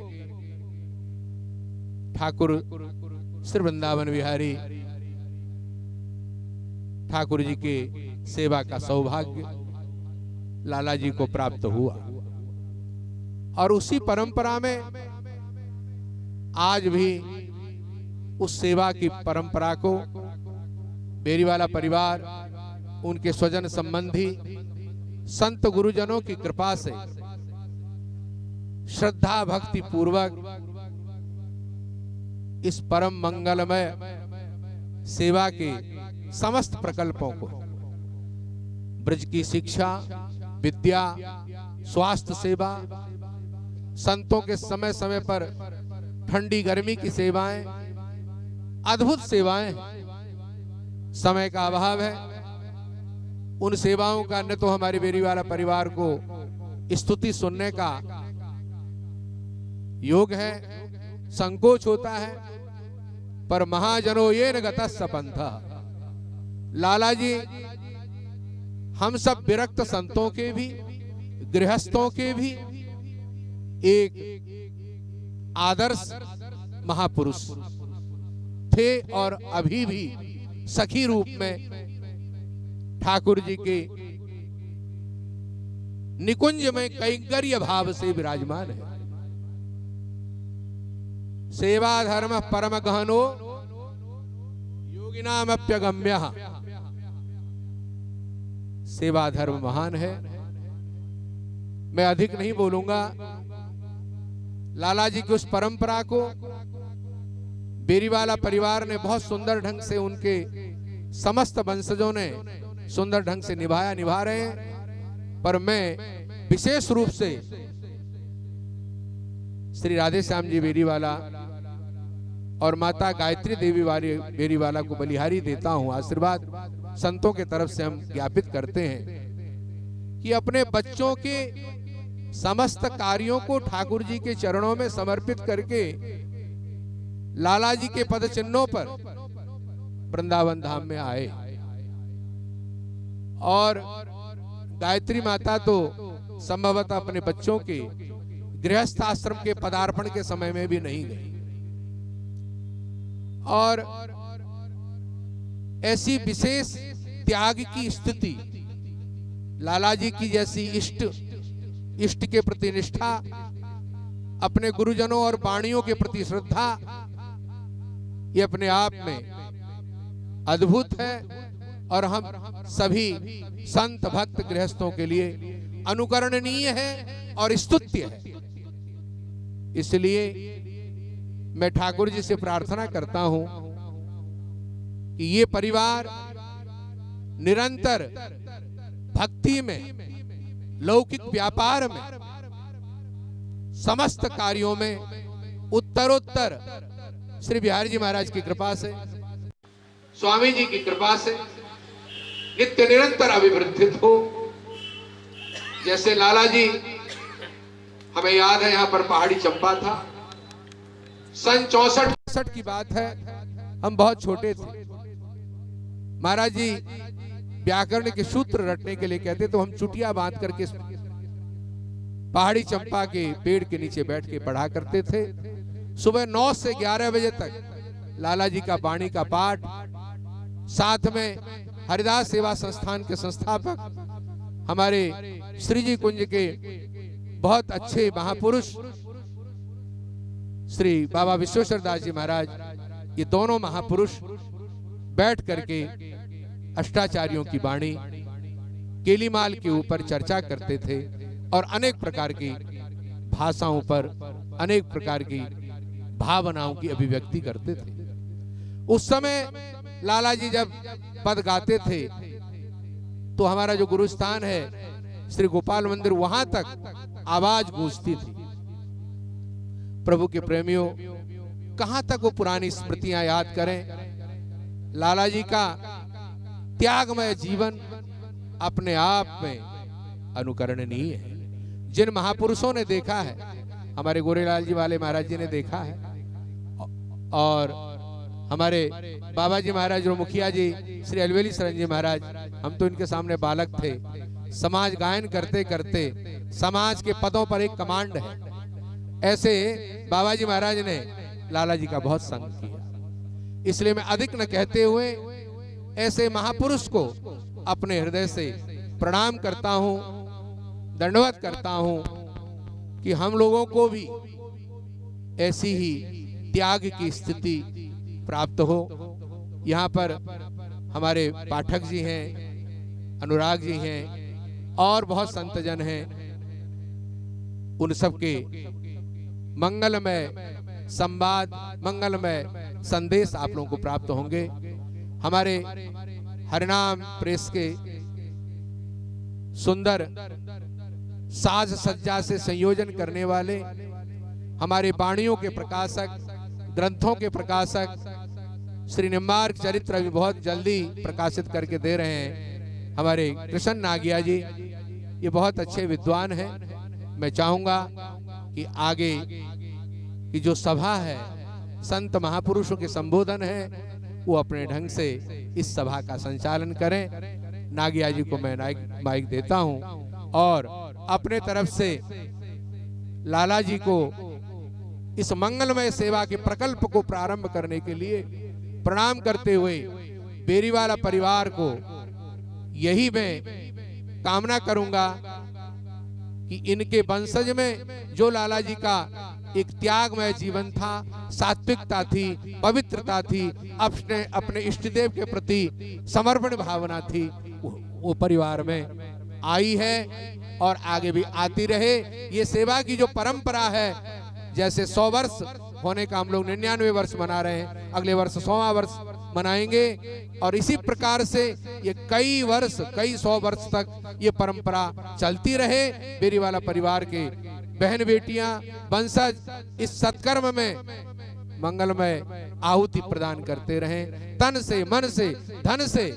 [SPEAKER 4] ठाकुर श्री वृंदावन बिहारी ठाकुर जी के सेवा का सौभाग्य लाला जी को प्राप्त हुआ। और उसी परंपरा में आज भी उस सेवा की परंपरा को बेरीवाला परिवार, उनके स्वजन संबंधी, संत गुरुजनों की कृपा से श्रद्धा भक्ति पूर्वक इस परम मंगलमय सेवा के समस्त प्रकल्पों को, ब्रज की शिक्षा, विद्या, स्वास्थ्य सेवा, संतों के समय समय पर ठंडी गर्मी की सेवाएं, अद्भुत सेवाएं, समय का अभाव है। उन सेवाओं का न तो हमारे बेरीवाला परिवार को स्तुति सुनने का योग है, संकोच होता है, पर महाजनो ये न गतस्स पंथा। लाला जी हम सब विरक्त संतों के भी, गृहस्थों के भी एक आदर्श महापुरुष थे और अभी भी सखी रूप में ठाकुर जी के निकुंज में कैंकर्य भाव से विराजमान है। सेवा धर्म परम गहनो योगिनामप्यगम्य। सेवा धर्म महान है। मैं अधिक नहीं बोलूंगा। लाला जी की उस परंपरा को बेरीवाला परिवार ने बहुत सुंदर ढंग से, उनके समस्त वंशजों ने सुंदर ढंग से निभाया, निभा रहे हैं। पर मैं विशेष रूप से श्री राधे श्याम जी बेरीवाला और माता गायत्री देवी वाले बेरीवाला को बलिहारी देता हूं। आशीर्वाद संतों के तरफ से हम ज्ञापित करते हैं कि अपने बच्चों के समस्त कार्यों को ठाकुर जी के चरणों में समर्पित करके लाला जी के पद चिन्हों पर वृंदावन धाम में आए। और गायत्री माता तो संभवतः अपने बच्चों के गृहस्थ आश्रम के पदार्पण के समय में भी नहीं गई। और ऐसी विशेष त्याग की स्थिति, लाला जी की जैसी इष्ट के प्रति निष्ठा, अपने गुरुजनों और वाणियों के प्रति श्रद्धा, ये अपने आप में अद्भुत है और हम सभी संत भक्त गृहस्थों के लिए अनुकरणीय है और स्तुत्य है। इसलिए मैं ठाकुर जी से प्रार्थना करता हूं कि ये परिवार निरंतर भक्ति में, लौकिक व्यापार में, समस्त कार्यों में उत्तरोत्तर श्री बिहारी जी महाराज की कृपा से, स्वामी जी की कृपा से नित्य निरंतर अभिवृद्धित हो। जैसे लाला जी, हमें याद है यहां पर पहाड़ी चंपा था, सन 64 की बात है, हम बहुत छोटे थे। महाराज जी व्याकरण के सूत्र रटने के लिए कहते तो हम चुटिया बांध करके पहाड़ी चंपा के पेड़ के नीचे बैठ के पढ़ा करते थे। सुबह 9 से 11 बजे तक लाला जी का वाणी का पाठ, साथ में हरिदास सेवा संस्थान के संस्थापक हमारे श्री जी कुंज के बहुत अच्छे महापुरुष श्री बाबा विश्वेश्वर दास जी महाराज, ये दोनों महापुरुष बैठ करके अष्टाचार्यों की वाणी, केलीमाल के ऊपर चर्चा करते थे और अनेक प्रकार की भाषाओं पर अनेक प्रकार की भावनाओं की अभिव्यक्ति करते थे। उस समय लाला जी जब पद गाते थे तो हमारा जो गुरुस्थान है श्री गोपाल मंदिर, वहां तक आवाज गूंजती थी। प्रभु के प्रेमियों, कहां तक वो पुरानी स्मृतियां याद करें। लाला जी का त्यागमय जीवन अपने आप में अनुकरणीय है। जिन महापुरुषों ने देखा है, हमारे गोरेलाल जी वाले महाराज जी ने देखा है और हमारे बाबा जी महाराज और मुखिया जी श्री अलवेली शरण जी महाराज, हम तो इनके सामने बालक थे। समाज गायन करते करते समाज के पदों पर एक कमांड है, ऐसे बाबा जी महाराज ने लाला जी का बहुत संग किया। इसलिए मैं अधिक न कहते हुए ऐसे महापुरुष को अपने हृदय से प्रणाम करता हूं, दंडवत करता हूं कि हम लोगों को भी ऐसी ही त्याग की स्थिति प्राप्त हो। यहाँ पर हमारे पाठक जी हैं, अनुराग जी हैं और बहुत संतजन हैं। उन सबके मंगलमय संवाद, मंगलमय संदेश आप लोगों को प्राप्त होंगे। हमारे हरिनाम प्रेस के सुंदर साज सज्जा से संयोजन करने वाले, हमारे वाणियों के प्रकाशक, ग्रंथों के प्रकाशक श्री निम्बार्क चरित्र अभी बहुत जल्दी प्रकाशित करके दे रहे हैं हमारे कृष्ण नागिया जी। ये बहुत अच्छे विद्वान हैं। मैं चाहूंगा कि आगे की जो सभा है, संत महापुरुषों के संबोधन है, वो अपने ढंग से इस सभा का संचालन करें। नागिया जी को मैं माइक देता हूं और अपने तरफ से लाला जी को इस मंगलमय सेवा के प्रकल्प को प्रारंभ करने के लिए प्रणाम करते हुए बेरीवाला परिवार को यही मैं कामना करूंगा कि इनके वंशज में जो लाला जी का एक त्यागमय जीवन था, सात्विकता थी, पवित्रता थी, अपने इष्टदेव के प्रति समर्पण भावना थी, वो परिवार में आई है और आगे भी आती रहे। ये सेवा की जो परंपरा है, जैसे 100 वर्ष होने का हम लोग 99 वर्ष मना रहे हैं, अगले वर्ष 100वां वर्ष मनाएंगे और इसी प्रकार से ये कई वर्ष, कई 100 वर्ष तक ये परंपरा चलती रहे। बेरीवाला परिवार के बहन बेटियां, वंशज इस सत्कर्म में मंगलमय आहुति प्रदान करते रहें, तन से, मन से, धन से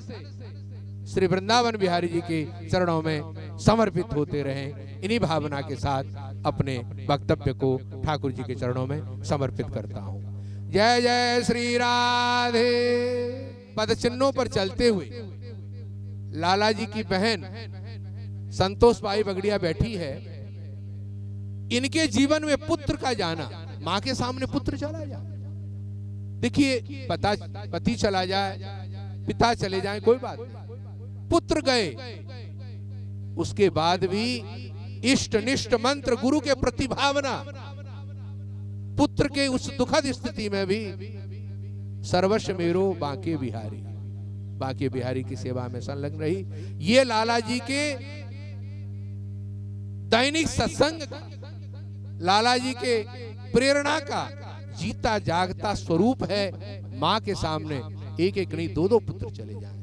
[SPEAKER 4] श्री वृंदावन बिहारी जी के चरणों में समर्पित होते रहें। इन्हीं भावना के साथ अपने वक्तव्य को ठाकुर जी के चरणों में समर्पित करता हूं। जय जय श्री राधे। पद चिन्हों पर चलते हुए लाला जी की बहन संतोष बाई बगड़िया बैठी है। इनके जीवन में पुत्र का जाना, मां के सामने पुत्र चला जाए, देखिए पति चला जाए, पिता चले जाए, कोई बात नहीं, पुत्र गए, उसके बाद भी इष्ट निष्ठ मंत्र गुरु के प्रति भावना, पुत्र के उस दुखद स्थिति में भी सर्वस्व मेरो बांके बिहारी, बांके बिहारी की सेवा में संलग्न रही। ये लाला जी के दैनिक सत्संग का, लाला जी के प्रेरणा का जीता जागता स्वरूप है। मां के सामने एक एक नहीं 2-2 पुत्र चले जाए।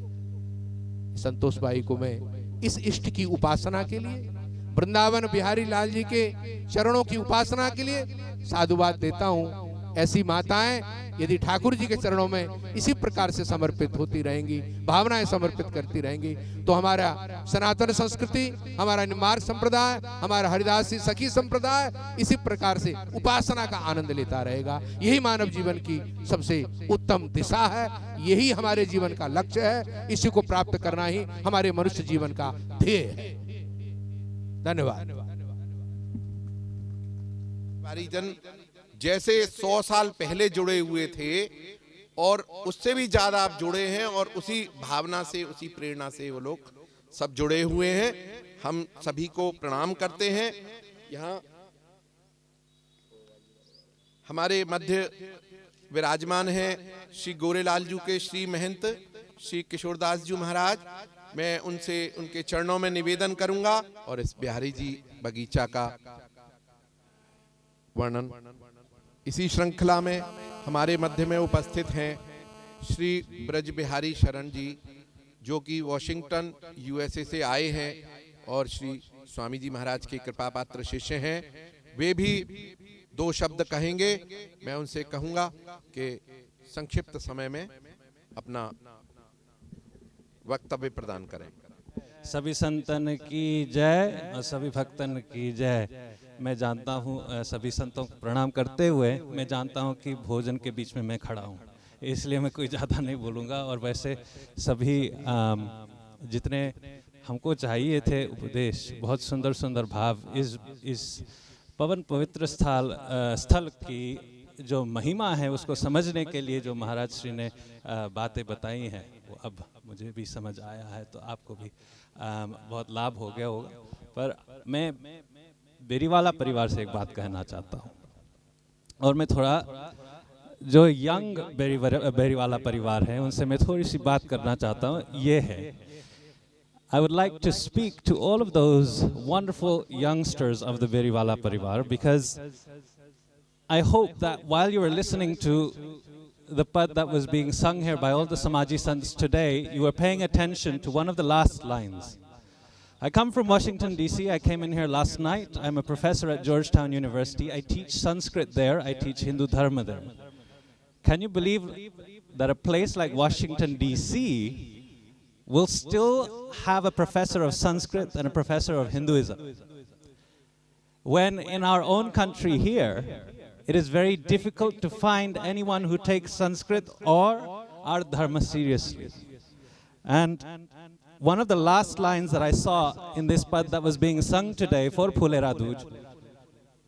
[SPEAKER 4] संतोष भाई को मैं इस इष्ट की उपासना के लिए, वृंदावन बिहारी लाल जी के चरणों की उपासना के लिए साधुवाद देता हूं। ऐसी माताएं यदि ठाकुर जी के चरणों में इसी प्रकार से समर्पित होती रहेंगी, भावनाएं समर्पित करती रहेंगी, तो हमारा सनातन संस्कृति, हमारा निम्बार्क संप्रदाय, हमारा हरिदासी सखी संप्रदाय इसी प्रकार से उपासना का आनंद लेता रहेगा। यही मानव जीवन की सबसे उत्तम दिशा है, यही हमारे जीवन का लक्ष्य है। इसी को प्राप्त करना ही हमारे मनुष्य जीवन का ध्येय है। धन्यवाद।
[SPEAKER 3] परिजन जैसे 100 साल पहले जुड़े हुए थे और उससे भी ज्यादा आप जुड़े हैं, और उसी भावना से, उसी प्रेरणा से वो लोग सब जुड़े हुए हैं। हम सभी को प्रणाम करते हैं। यहाँ हमारे मध्य विराजमान हैं श्री गोरेलाल जी के श्री महंत श्री किशोरदास जी महाराज। मैं उनसे उनके चरणों में निवेदन करूंगा और इस बिहारी जी बगीचा का वर्णन। इसी श्रृंखला में हमारे मध्य में उपस्थित हैं श्री ब्रज बिहारी शरण जी, जो कि वॉशिंगटन यूएसए से आए हैं और श्री स्वामी जी महाराज के कृपा पात्र शिष्य हैं। वे भी 2 शब्द कहेंगे। मैं उनसे कहूंगा कि संक्षिप्त समय में अपना वक्तव्य प्रदान करें।
[SPEAKER 5] सभी संतन की जय और सभी भक्तन की जय। मैं जानता हूँ, सभी संतों को प्रणाम करते हुए मैं जानता हूँ कि भोजन के बीच में मैं खड़ा हूँ, इसलिए मैं कोई ज़्यादा नहीं बोलूँगा। और वैसे सभी जितने हमको चाहिए थे उपदेश, बहुत सुंदर सुंदर भाव इस पवन पवित्र स्थल की जो महिमा है उसको समझने के लिए जो महाराज श्री ने बातें बताई हैं वो अब मुझे भी समझ आया है, तो आपको भी बहुत लाभ हो गया होगा। पर मैं बेरीवाला परिवार से एक बात कहना चाहता हूँ, और मैं थोड़ा जो यंग बेरीवाला परिवार है उनसे मैं थोड़ी सी बात करना चाहता हूँ। ये है, I would like to speak to all of those wonderful youngsters of the Beriwala Parivar, because I hope that while you were listening to the pad that was being sung here by all the Samaji Sants today, you were paying attention to one of the last lines. I come from Washington, D.C. I came in here last night. I'm a professor at Georgetown University. I teach Sanskrit there. I teach Hindu Dharma there. Can you believe that a place like Washington, D.C. will still have a professor of Sanskrit and a professor of Hinduism, when in our own country here, it is very difficult to find anyone who takes Sanskrit or our Dharma seriously. And one of the last lines that I saw in this pad that was being sung today for Phule Raduj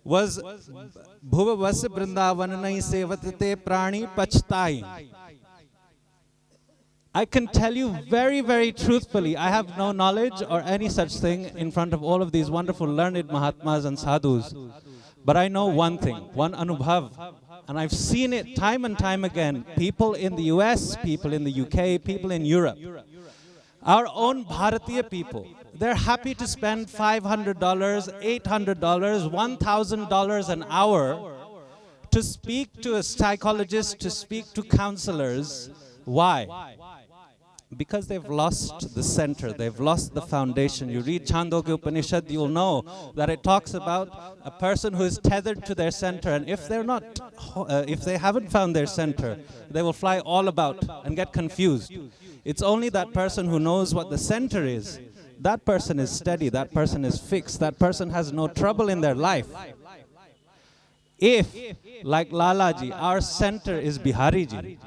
[SPEAKER 5] was Bhuva Vas Vrindavanai Sevatate Prani Pachtai. I can tell you very, very truthfully, I have no knowledge or any such thing in front of all of these wonderful learned Mahatmas and Sadhus. But I know one thing, one anubhav, and I've seen it time and time again. People in the US, people in the UK, people in Europe, our own Bharatiya people, they're happy to spend $500, $800, $1,000 an hour to speak to a psychologist, to speak to counselors. Why? Because they've lost the center, they've lost the foundation. You read Chandogya Upanishad, you'll know that it talks about a person who is tethered to their center, and if they haven't found their center, they will fly all about and get confused. It's only that person who knows what the center is. That person is steady, that person is fixed, that person has no trouble in their life. If, like Lalaji, our center is Bihariji,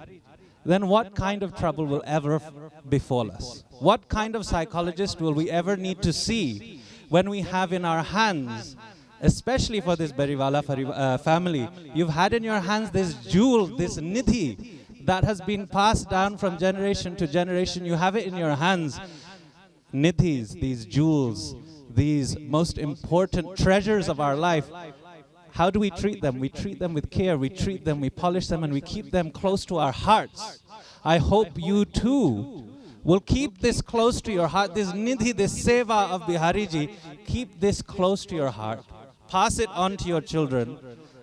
[SPEAKER 5] then what kind of trouble will ever befall us? What kind of psychologist will we ever need to see when we have in our hands, especially for this Beriwala family, you've had in your hands this jewel, this nidhi that has been passed down from generation to generation. You have it in your hands. Nidhis, these jewels, these most important treasures of our life. How do we treat them? We treat them with care, we treat them, we polish them, and we keep them close to our hearts. I hope you too will keep this close to your heart, this nidhi, this seva of Bihariji, keep this close to your heart. Pass it on to your children,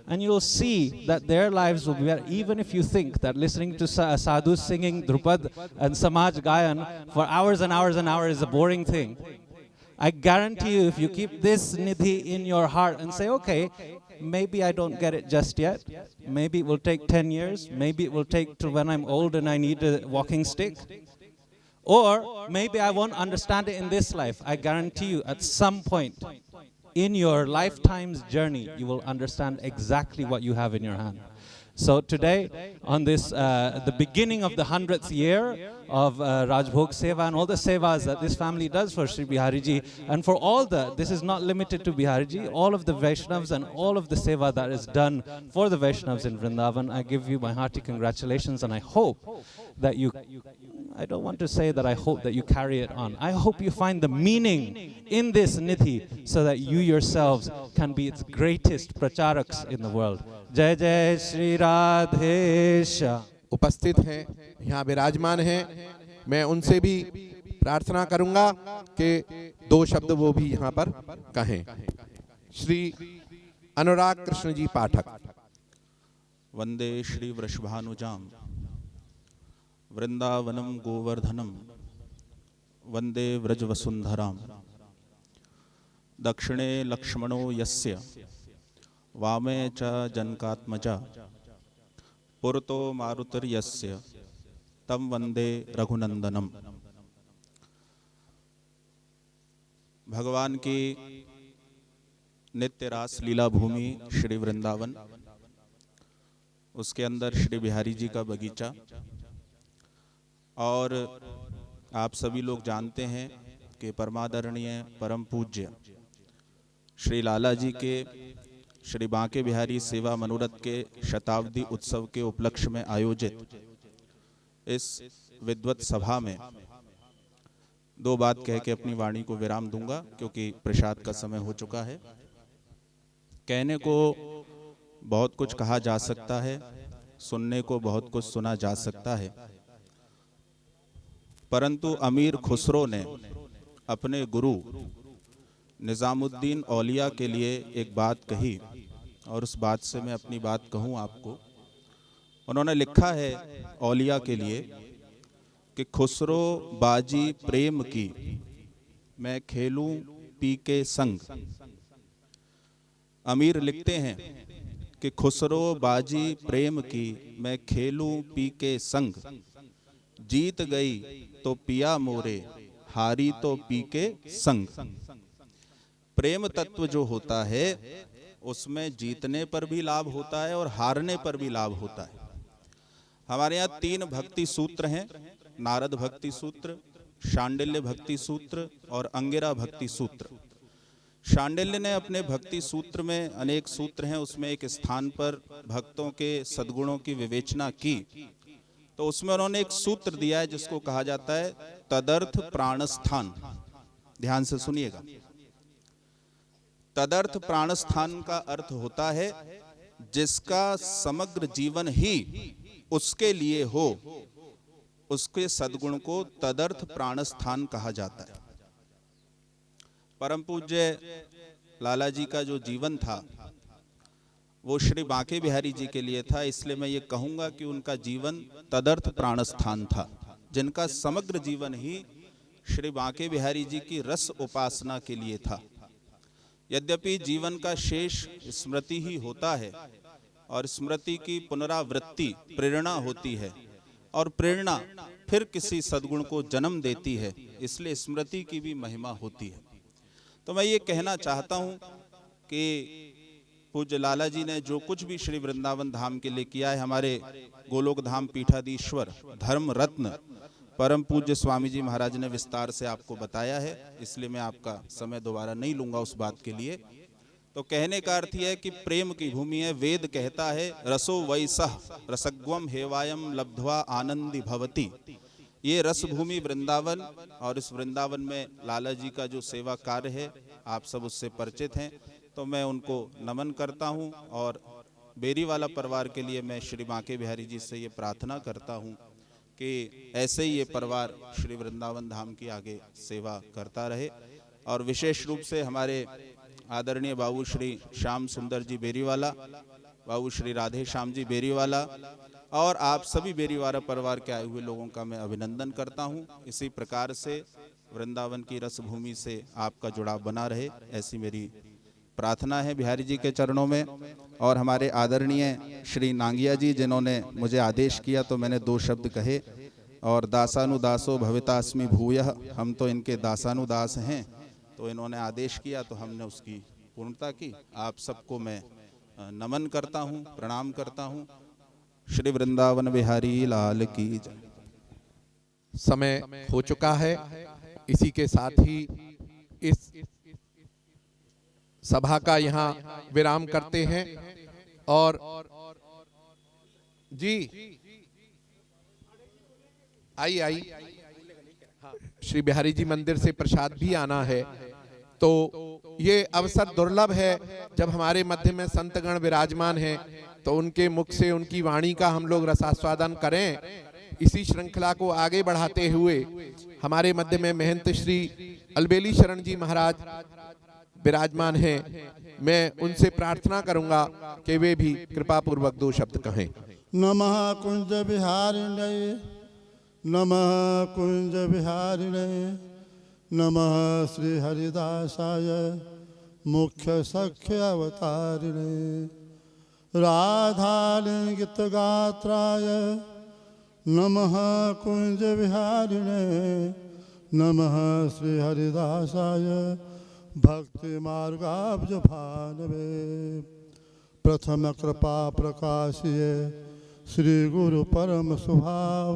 [SPEAKER 5] and you'll see that their lives will be better. Even if you think that listening to sadhus singing Drupad and Samaj Gayan for hours and hours and hours is a boring thing, I guarantee you, if you keep this nidhi in your heart and say, okay, maybe I don't get it just yet. Maybe it will take 10 years. Maybe it will take to when I'm old and I need a walking stick. Or maybe I won't understand it in this life. I guarantee you, at some point in your lifetime's journey, you will understand exactly what you have in your hand. So today, on this, the beginning of the 100th year of Rajbhog Seva and all the sevas that this family does for Sri Bihariji, and for all this is not limited to Bihariji, all of the Vaishnavas and all of the seva that is done for the Vaishnavas in Vrindavan, I give you my hearty congratulations, and I hope that you, I don't want to say that I hope that you carry it on. I hope you find the meaning in this nidhi so that you yourselves can be its greatest pracharaks in the world. जय जय श्री राधेश।
[SPEAKER 3] उपस्थित हैं, यहाँ विराजमान हैं, मैं उनसे भी प्रार्थना करूंगा कि दो शब्द वो भी यहाँ पर कहें। श्री अनुराग कृष्ण जी पाठक।
[SPEAKER 6] वंदे श्री वृषभानुजाम वृंदावनम गोवर्धनम वंदे व्रजवसुंधराम दक्षिणे लक्ष्मणो यस्य वामे च जनकात्मजा पुरतो मारुतिर्यस्य तम वंदे रघुनंदनम। भगवान की नित्य रास लीला भूमि श्री वृंदावन, उसके अंदर श्री बिहारी जी का बगीचा, और आप सभी लोग जानते हैं कि परमादरणीय परम पूज्य श्री लाला जी के श्री बांके बिहारी सेवा मनोरथ के शताब्दी उत्सव के उपलक्ष्य में आयोजित इस विद्वत सभा में दो बात कह के अपनी वाणी को विराम दूंगा, क्योंकि प्रसाद का समय हो चुका है। कहने को बहुत कुछ कहा जा सकता है, सुनने को बहुत कुछ सुना जा सकता है, परंतु अमीर खुसरो ने अपने गुरु निज़ामुद्दीन औलिया के लिए एक बात कही, और उस बात से मैं अपनी बात कहूँ आपको। उन्होंने लिखा है औलिया के लिए कि खुसरो बाजी प्रेम की मैं खेलूं पी के संग। अमीर लिखते हैं कि खुसरो बाजी प्रेम की मैं खेलूं पी के संग, जीत गई तो पिया मोरे, हारी तो पी के संग। प्रेम तत्व जो होता है उसमें जीतने पर भी लाभ होता है और हारने पर भी लाभ होता है। हमारे यहाँ 3 भक्ति सूत्र हैं, नारद भक्ति सूत्र, शांडिल्य भक्ति सूत्र और अंगिरा भक्ति सूत्र। शांडिल्य ने अपने भक्ति सूत्र में अनेक सूत्र हैं, उसमें एक स्थान पर भक्तों के सद्गुणों की विवेचना की, तो उसमें उन्होंने एक सूत्र दिया है जिसको कहा जाता है तदर्थ प्राणस्थान। ध्यान से सुनिएगा। तदर्थ प्राणस्थान का अर्थ होता है जिसका समग्र जीवन ही उसके लिए हो, उसके सद्गुण को तदर्थ प्राणस्थान कहा जाता है। परम पूज्य लाला जी का जो जीवन था वो श्री बांके बिहारी जी के लिए था, इसलिए मैं ये कहूंगा कि उनका जीवन तदर्थ प्राणस्थान था, जिनका समग्र जीवन ही श्री बांके बिहारी जी की रस उपासना के लिए था। यद्यपि जीवन का शेष स्मृति ही होता है और स्मृति की पुनरावृत्ति प्रेरणा होती है, और प्रेरणा फिर किसी सद्गुण को जन्म देती है, इसलिए स्मृति की भी महिमा होती है। तो मैं ये कहना चाहता हूँ कि पूज्य लाला जी ने जो कुछ भी श्री वृंदावन धाम के लिए किया है, हमारे गोलोक धाम पीठाधीश्वर धर्म रत्न परम पूज्य स्वामी जी महाराज ने विस्तार से आपको बताया है, इसलिए मैं आपका समय दोबारा नहीं लूंगा उस बात के लिए। तो कहने का अर्थ यह है कि प्रेम की भूमि है। वेद कहता है रसो वैसह रसग्वम हेवायम लब्ध्वा आनंदी भवती। ये रस भूमि वृंदावन, और इस वृंदावन में लाला जी का जो सेवा कार्य है आप सब उससे परिचित हैं, तो मैं उनको नमन करता हूं। और बेरीवाला परिवार के लिए मैं श्री बांके बिहारी जी से ये प्रार्थना करता हूं कि ऐसे ही ये परिवार श्री वृंदावन धाम की आगे सेवा करता रहे। और विशेष रूप से हमारे आदरणीय बाबू श्री श्याम सुंदर जी बेरीवाला, बाबू श्री राधे श्याम जी बेरीवाला और आप सभी बेरीवाला परिवार के आए हुए लोगों का मैं अभिनंदन करता हूं। इसी प्रकार से वृंदावन की रस भूमि से आपका जुड़ाव बना रहे, ऐसी मेरी प्रार्थना है बिहारी जी के चरणों में। और हमारे आदरणीय श्री नांगिया जी, जिन्होंने मुझे आदेश किया तो मैंने 2 शब्द कहे, और दासानुदासो भवितास्मि भूयः, हम तो इनके दासानुदास हैं, तो इन्होंने आदेश किया तो हमने उसकी पूर्णता की। आप सबको मैं नमन करता हूँ, प्रणाम करता हूँ। श्री वृंदावन बिहारी लाल की जय।
[SPEAKER 3] समय हो चुका है, इसी के साथ ही इस सभा का यहाँ विराम करते हैं। और जी आई श्री बिहारी जी मंदिर से प्रसाद भी आना है, तो ये अवसर दुर्लभ है जब हमारे मध्य में संतगण विराजमान हैं, तो उनके मुख से उनकी वाणी का हम लोग रसास्वादन करें। इसी श्रृंखला को आगे बढ़ाते हुए हमारे मध्य में महंत श्री अलबेली शरण जी महाराज विराजमान हैं, मैं उनसे प्रार्थना करूंगा कि वे भी कृपा पूर्वक 2 शब्द कहें।
[SPEAKER 7] नमः कुंज बिहारिणे, नमः कुंज बिहारिणे, नमः श्री हरिदासाय मुख्य सख्य अवतारिणे, राधालिंगित गात्राय नमः कुंज बिहारिणे, नमः श्री हरिदासाय भक्ति मार्गाब्ज भानवे। प्रथम कृपा प्रकाशिये श्री गुरु परम स्वभाव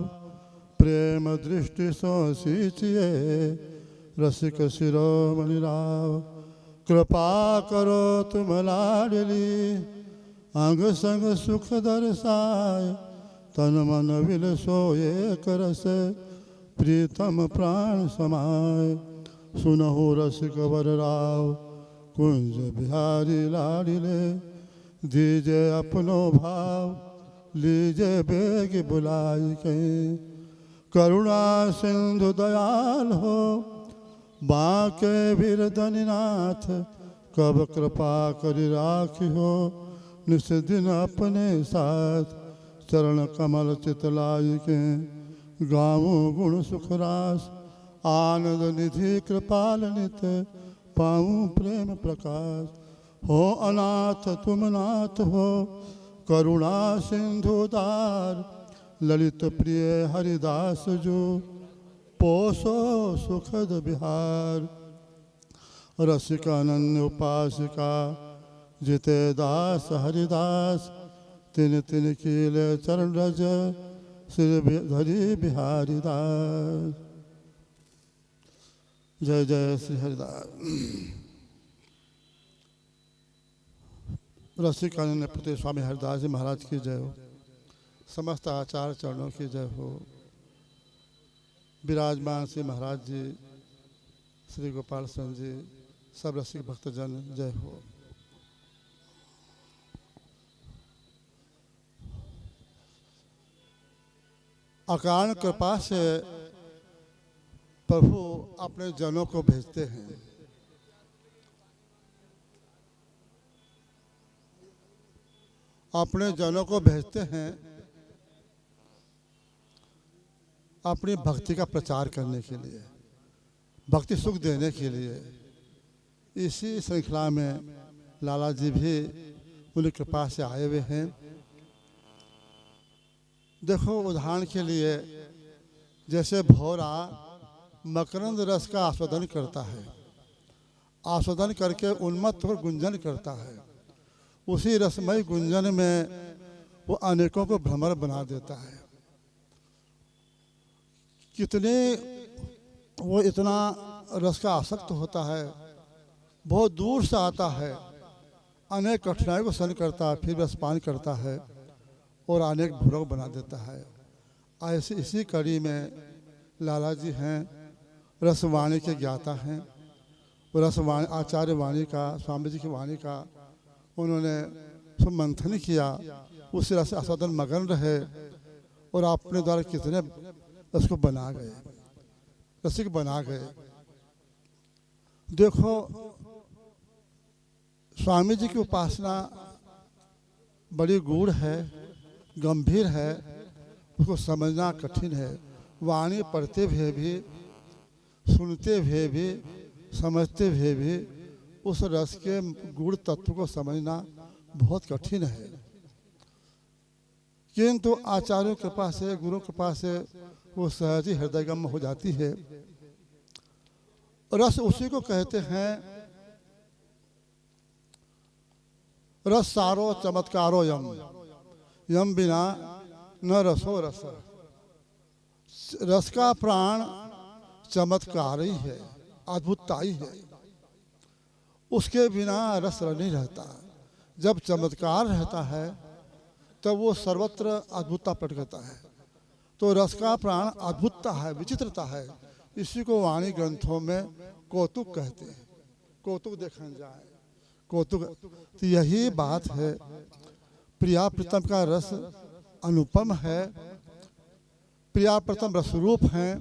[SPEAKER 7] प्रेम दृष्टि सो सींचिए रसिक शिरोमणि राव कृपा करो तुम लाडली अंग संग सुख दर्शाय तन मन विल सोए करस प्रीतम प्राण समाय सुनहु रसिक वर राव कुंज बिहारी लाडिले दीजे अपनो भाव लीजे बेग बुलाई के करुणा सिंधु दयाल हो बाके वीर धनीनाथ कब कृपा करि राखी हो निस दिन अपने साथ चरण कमल चितलाई के गाऊं गुण सुख रास आनंद निधि कृपाल नित पाऊं प्रेम प्रकाश हो अनाथ तुम नाथ हो करुणा सिंधुदार ललित प्रिय हरिदास जो पोसो सुखद बिहार रसिकानंद उपासिका जिते दास हरिदास तिन तिन कीले चरण रज सिर धरी बिहारी दास। जय जय श्री हरिदास। रसिकानंद पति स्वामी हरिदास जी महाराज की जय हो। समस्त आचार्य चरणों की जय हो। विराजमान श्री महाराज जी श्री गोपाल सिंह जी सब रसिक भक्तजन जय हो। अकारण कृपा से प्रभु अपने जनों को भेजते हैं। अपने जनों को भेजते हैं अपनी भक्ति का प्रचार करने के लिए, भक्ति सुख देने के लिए। इसी श्रृंखला में लाला जी भी उनकी कृपा से आए हुए हैं। देखो उदाहरण के लिए जैसे भौरा मकरंद रस का आस्वादन करता है, आस्वादन करके उन्मत्त और गुंजन करता है, उसी रसमय गुंजन में वो अनेकों को भ्रमर बना देता है। कितने वो इतना रस का आसक्त होता है, बहुत दूर से आता है, अनेक कठिनाइयों को सहन करता है, फिर रसपान करता है और अनेक भूरों बना देता है। ऐसे इसी कड़ी में लाला जी हैं, रसवाणी के ज्ञाता हैं। रसवाणी आचार्य वाणी का, स्वामी जी की वाणी का उन्होंने सब मंथन किया, उस रस आस्वादन मगन रहे और अपने द्वारा कितने उसको बना गए, रसिक बना गए। देखो स्वामी जी की उपासना बड़ी गूढ़ है, गंभीर है, उसको समझना कठिन है। वाणी पढ़ते हुए भी, सुनते हुए भी, समझते हुए भी उस रस के गूढ़ तत्व को समझना बहुत कठिन है। किंतु आचार्यों के कृपा से, गुरु के कृपा से वो सहज ही हृदयगम हो जाती है। रस उसी को कहते हैं रस सारो चमत्कारो यम, यम बिना न रसो रस। रस का प्राण चमत्कार ही है, अद्भुतता ही है, उसके बिना रस नहीं रहता। जब चमत्कार रहता है तब वो सर्वत्र अद्भुतता प्रकटता है। तो रस का प्राण अद्भुतता है, विचित्रता है। इसी को वाणी ग्रंथों में कौतुक कहते हैं। कौतुक देखन जाए, कौतुक। तो यही बात है, प्रिया प्रीतम का रस अनुपम है। प्रिया प्रीतम रसरूप हैं,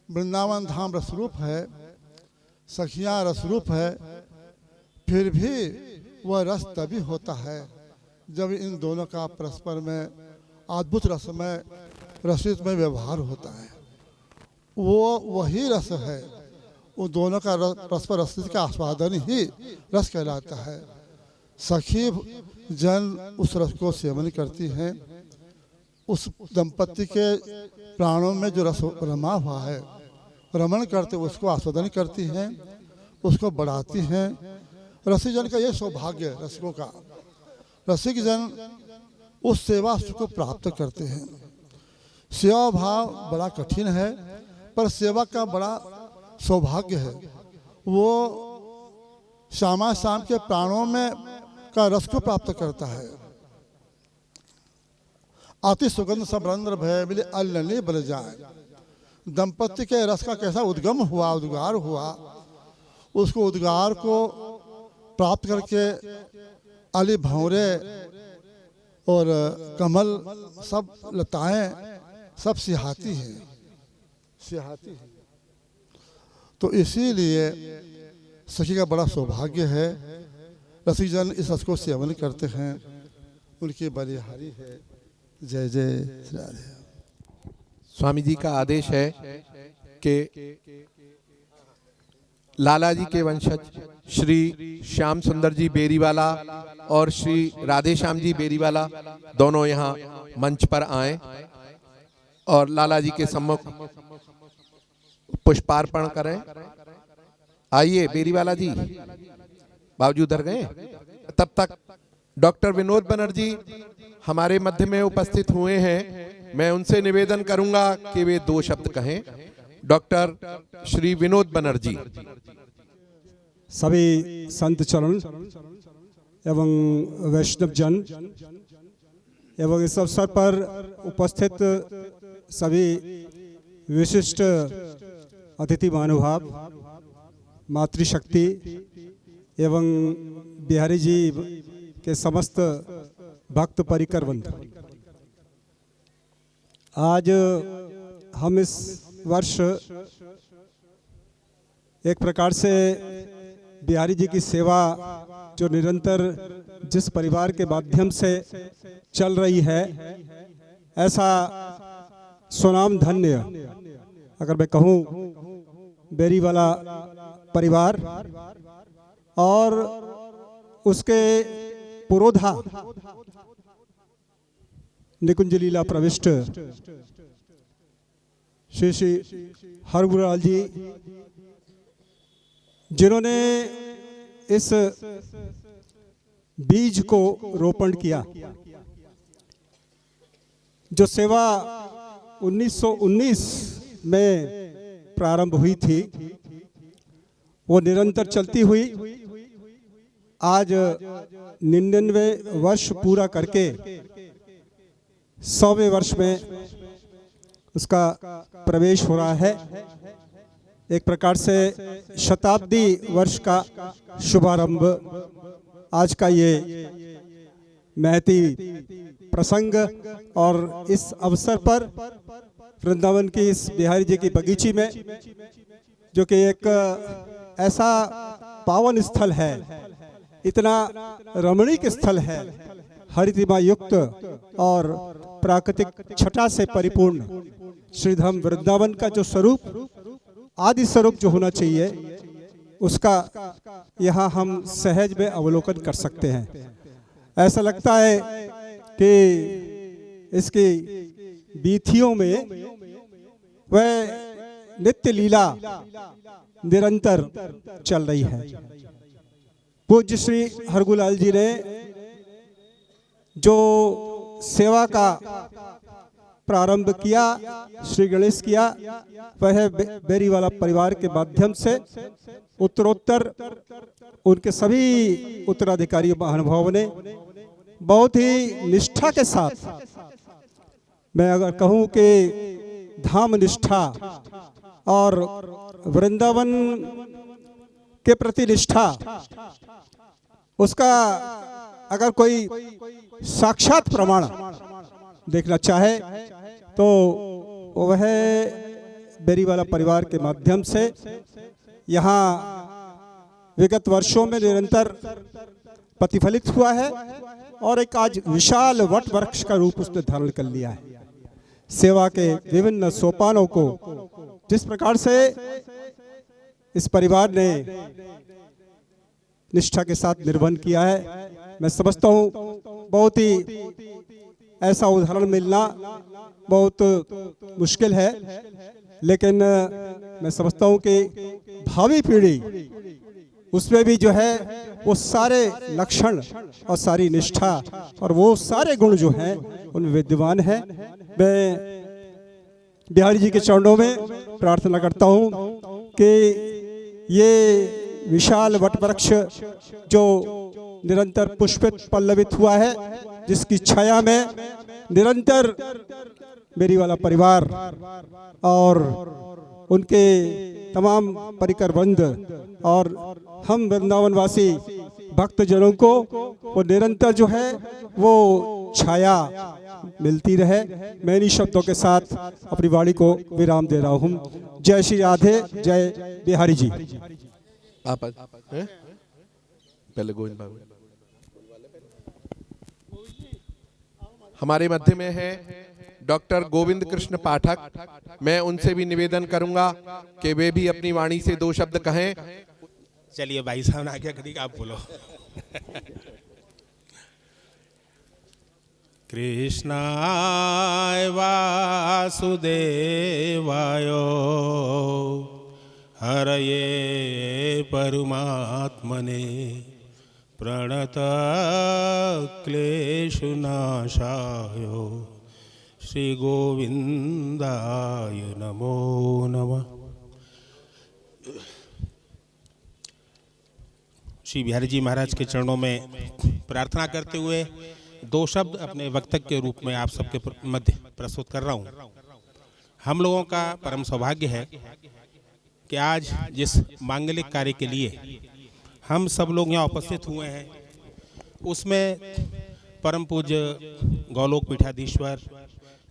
[SPEAKER 7] वृंदावन धाम रसरूप है, सखियाँ रसरूप है। फिर भी वह रस तभी होता है जब इन दोनों का परस्पर में अद्भुत रसमय रसितमय व्यवहार होता है। वो वही रस है, उन दोनों का परस्पर रसित का आस्वादन ही रस कहलाता है। सखी जन उस रस को सेवन करती हैं। उस दंपति के प्राणों में जो रस रमा हुआ है, रमण करते उसको आस्वादन करती हैं, उसको बढ़ाती हैं। रसिक जन का ये सौभाग्य है, रसिकों का। रसिक जन उस सेवा सुख को प्राप्त करते हैं। सेवा भाव बड़ा कठिन है, पर सेवा का बड़ा सौभाग्य है। वो श्यामा श्याम के प्राणों में का रस को प्राप्त करता है। अति सुगंध सबरंद्र भय मिले अल्लने बल जाए। दंपत्ति के रस का कैसा उद्गम हुआ, उद्गार हुआ, उसको उद्गार को प्राप्त करके अली भंवरे और कमल सब लताएं सब सिहाती हैं, सिहाती हैं। तो इसीलिए सखी का बड़ा सौभाग्य है। रसिकजन इस रस को सेवन करते हैं, उनकी बलिहारी है। जय जय श्री राधे।
[SPEAKER 3] स्वामी जी का आदेश है कि लाला जी के वंशज श्री श्याम सुंदर जी बेरीवाला और श्री राधे श्याम जी बेरीवाला दोनों यहाँ मंच पर आए और लाला जी के सम्मुख पुष्पार्पण करें। आइए बेरीवाला जी, बाबूजी उधर गए। तब तक डॉक्टर विनोद बनर्जी हमारे मध्य में उपस्थित हुए हैं। मैं उनसे निवेदन करूंगा कि वे 2 शब्द कहें। डॉक्टर श्री विनोद बनर्जी।
[SPEAKER 8] सभी संत चरण एवं वैष्णव जन एवं इस अवसर पर उपस्थित सभी विशिष्ट अतिथि महानुभाव, मातृशक्ति एवं बिहारी जी के समस्त भक्त परिकरवृंद, आज हम इस वर्ष एक प्रकार से बिहारी जी की सेवा जो निरंतर जिस परिवार के माध्यम से चल रही है, ऐसा सुनाम धन्य अगर मैं कहूँ बेरीवाला परिवार और उसके पुरोधा निकुंज लीला प्रविष्ट श्री श्री हरगुलाल जी, जिन्होंने इस बीज को रोपण किया। जो सेवा 1919 में प्रारंभ हुई थी, वो निरंतर चलती हुई आज 99 वर्ष पूरा करके 100वें वर्ष में उसका प्रवेश हो रहा है। एक प्रकार से शताब्दी वर्ष का शुभारंभ आज का ये महती प्रसंग, और इस अवसर पर वृंदावन की इस बिहारी जी की बगीची में, जो कि एक ऐसा पावन स्थल है, इतना रमणीक स्थल है, हरितिमा युक्त और प्राकृतिक छटा से परिपूर्ण श्रीधाम वृंदावन का जो स्वरूप, आदि स्वरूप जो होना चाहिए, उसका यहाँ हम सहज में अवलोकन कर सकते हैं। ऐसा लगता है कि इसकी बीथियों में वह नित्य लीला निरंतर चल रही है। पूज्य श्री हरगुलाल जी ने जो सेवा का प्रारंभ किया, श्री गणेश किया, वह बेरीवाला परिवार के माध्यम से उत्तरोत्तर उनके सभी उत्तराधिकारी महानुभावों ने बहुत ही निष्ठा के साथ, मैं अगर कहूं कि धाम निष्ठा और वृंदावन के प्रति निष्ठा, उसका अगर कोई साक्षात प्रमाण देखना चाहे तो वह बेरीवाला परिवार के माध्यम से यहाँ विगत वर्षों में निरंतर प्रतिफलित हुआ है और एक आज विशाल वट वृक्ष का रूप उसने धारण कर लिया है। सेवा के विभिन्न सोपानों को जिस प्रकार से इस परिवार ने निष्ठा के साथ निर्वहन किया है, मैं समझता हूँ बहुत ही ऐसा उदाहरण मिलना बहुत मुश्किल है, लेकिन मैं समझता हूँ कि भावी पीढ़ी उसमें भी जो है वो सारे लक्षण और सारी निष्ठा और वो सारे गुण जो हैं उनमें विद्यमान है। मैं बिहारी जी के चरणों में प्रार्थना करता हूँ कि ये विशाल वटवृक्ष जो निरंतर पुष्पित पल्लवित हुआ है, जिसकी छाया में निरंतर बेरीवाला परिवार और उनके तमाम परिकर वृंद और हम वृंदावनवासी भक्तजनों को वो निरंतर जो है वो छाया मिलती रहे। मैं इन्हीं शब्दों के साथ अपनी वाणी को विराम दे रहा हूँ। जय श्री राधे, जय बिहारी जी।
[SPEAKER 3] आप हैं? पहले गोविंद बाबू हमारे मध्य में है डॉक्टर गोविंद कृष्ण पाठक। मैं उनसे भी निवेदन करूंगा कि वे भी अपनी वाणी से 2 शब्द कहें।
[SPEAKER 9] चलिए भाई साहब आज्ञा करिए, आप बोलो। कृष्णाय वासुदेवाय हरये परमात्मने प्रणत क्लेशनाशाय श्री गोविंदाय नमो नमः। श्री बिहारी जी महाराज के चरणों में प्रार्थना करते हुए 2 शब्द अपने वक्तव्य के रूप में आप सबके मध्य प्रस्तुत कर रहा हूँ। हम लोगों का परम सौभाग्य है कि आज जिस मांगलिक कार्य के लिए हम सब लोग यहाँ उपस्थित हुए हैं, उसमें परम पूज्य गौलोक पीठाधीश्वर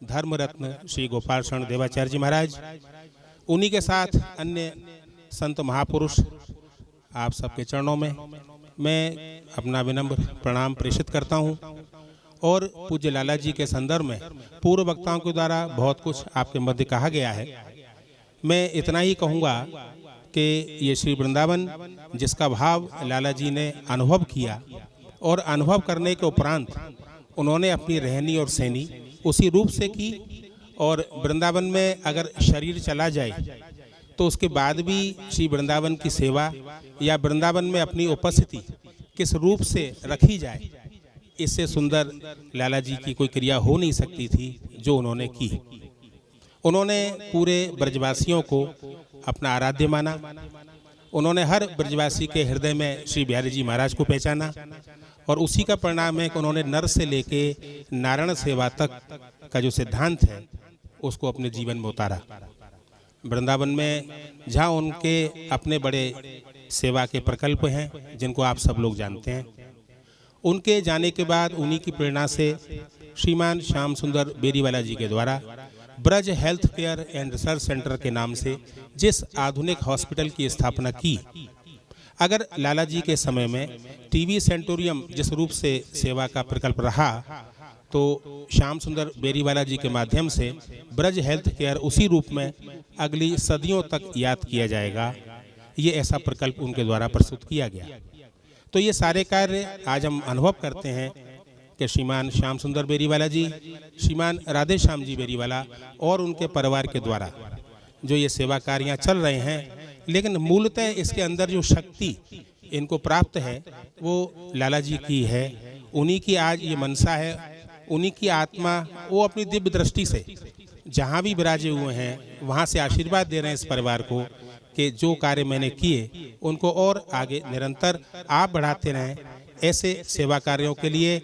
[SPEAKER 9] धर्म रत्न श्री गोपाल शरण देवाचार्य जी महाराज, उन्हीं के साथ अन्य संत महापुरुष आप सबके चरणों में मैं अपना विनम्र प्रणाम प्रेषित करता हूं। और पूज्य लाला जी के संदर्भ में पूर्व वक्ताओं के द्वारा बहुत कुछ आपके मध्य कहा गया है। मैं इतना ही कहूँगा कि ये श्री वृंदावन जिसका भाव लाला जी ने अनुभव किया और अनुभव करने के उपरांत उन्होंने अपनी रहनी और सहनी उसी रूप से की, और वृंदावन में अगर शरीर चला जाए तो उसके बाद भी श्री वृंदावन की सेवा या वृंदावन में अपनी उपस्थिति किस रूप से रखी जाए, इससे सुंदर लाला जी की कोई क्रिया हो नहीं सकती थी जो उन्होंने की। उन्होंने पूरे ब्रजवासियों को अपना आराध्य माना। उन्होंने हर ब्रजवासी के हृदय में श्री बिहारी जी महाराज को पहचाना, और उसी का परिणाम है कि उन्होंने नर से लेके नारायण सेवा तक का जो सिद्धांत है उसको अपने जीवन में उतारा। वृंदावन में जहाँ उनके अपने बड़े सेवा के प्रकल्प हैं जिनको आप सब लोग जानते हैं, उनके जाने के बाद उन्हीं की प्रेरणा से श्रीमान श्याम सुंदर बेरीवाला जी के द्वारा Braj health care and research centre के नाम से जिस आधुनिक हॉस्पिटल की स्थापना की, अगर लाला जी के समय में टीबी सेंटोरियम जिस रूप से सेवा का प्रकल्प रहा, तो श्याम सुंदर बेरीवाला जी के माध्यम से ब्रज हेल्थ केयर उसी रूप में अगली सदियों तक याद किया जाएगा। ये ऐसा प्रकल्प उनके द्वारा प्रस्तुत किया गया। तो ये सारे कार्य आज हम अनुभव करते हैं कि श्रीमान श्याम सुंदर बेरीवाला जी, श्रीमान राधे श्याम जी बेरीवाला और उनके परिवार के द्वारा जो ये सेवा कार्य चल रहे हैं, लेकिन मूलतः इसके अंदर जो शक्ति इनको प्राप्त है वो लाला जी की है। उन्हीं की आज ये मनसा है, उन्हीं की आत्मा वो अपनी दिव्य दृष्टि से जहाँ भी विराजे हुए हैं वहाँ से आशीर्वाद दे रहे हैं इस परिवार को कि जो कार्य मैंने किए उनको और आगे निरंतर आप बढ़ाते रहें। ऐसे सेवा कार्यों के लिए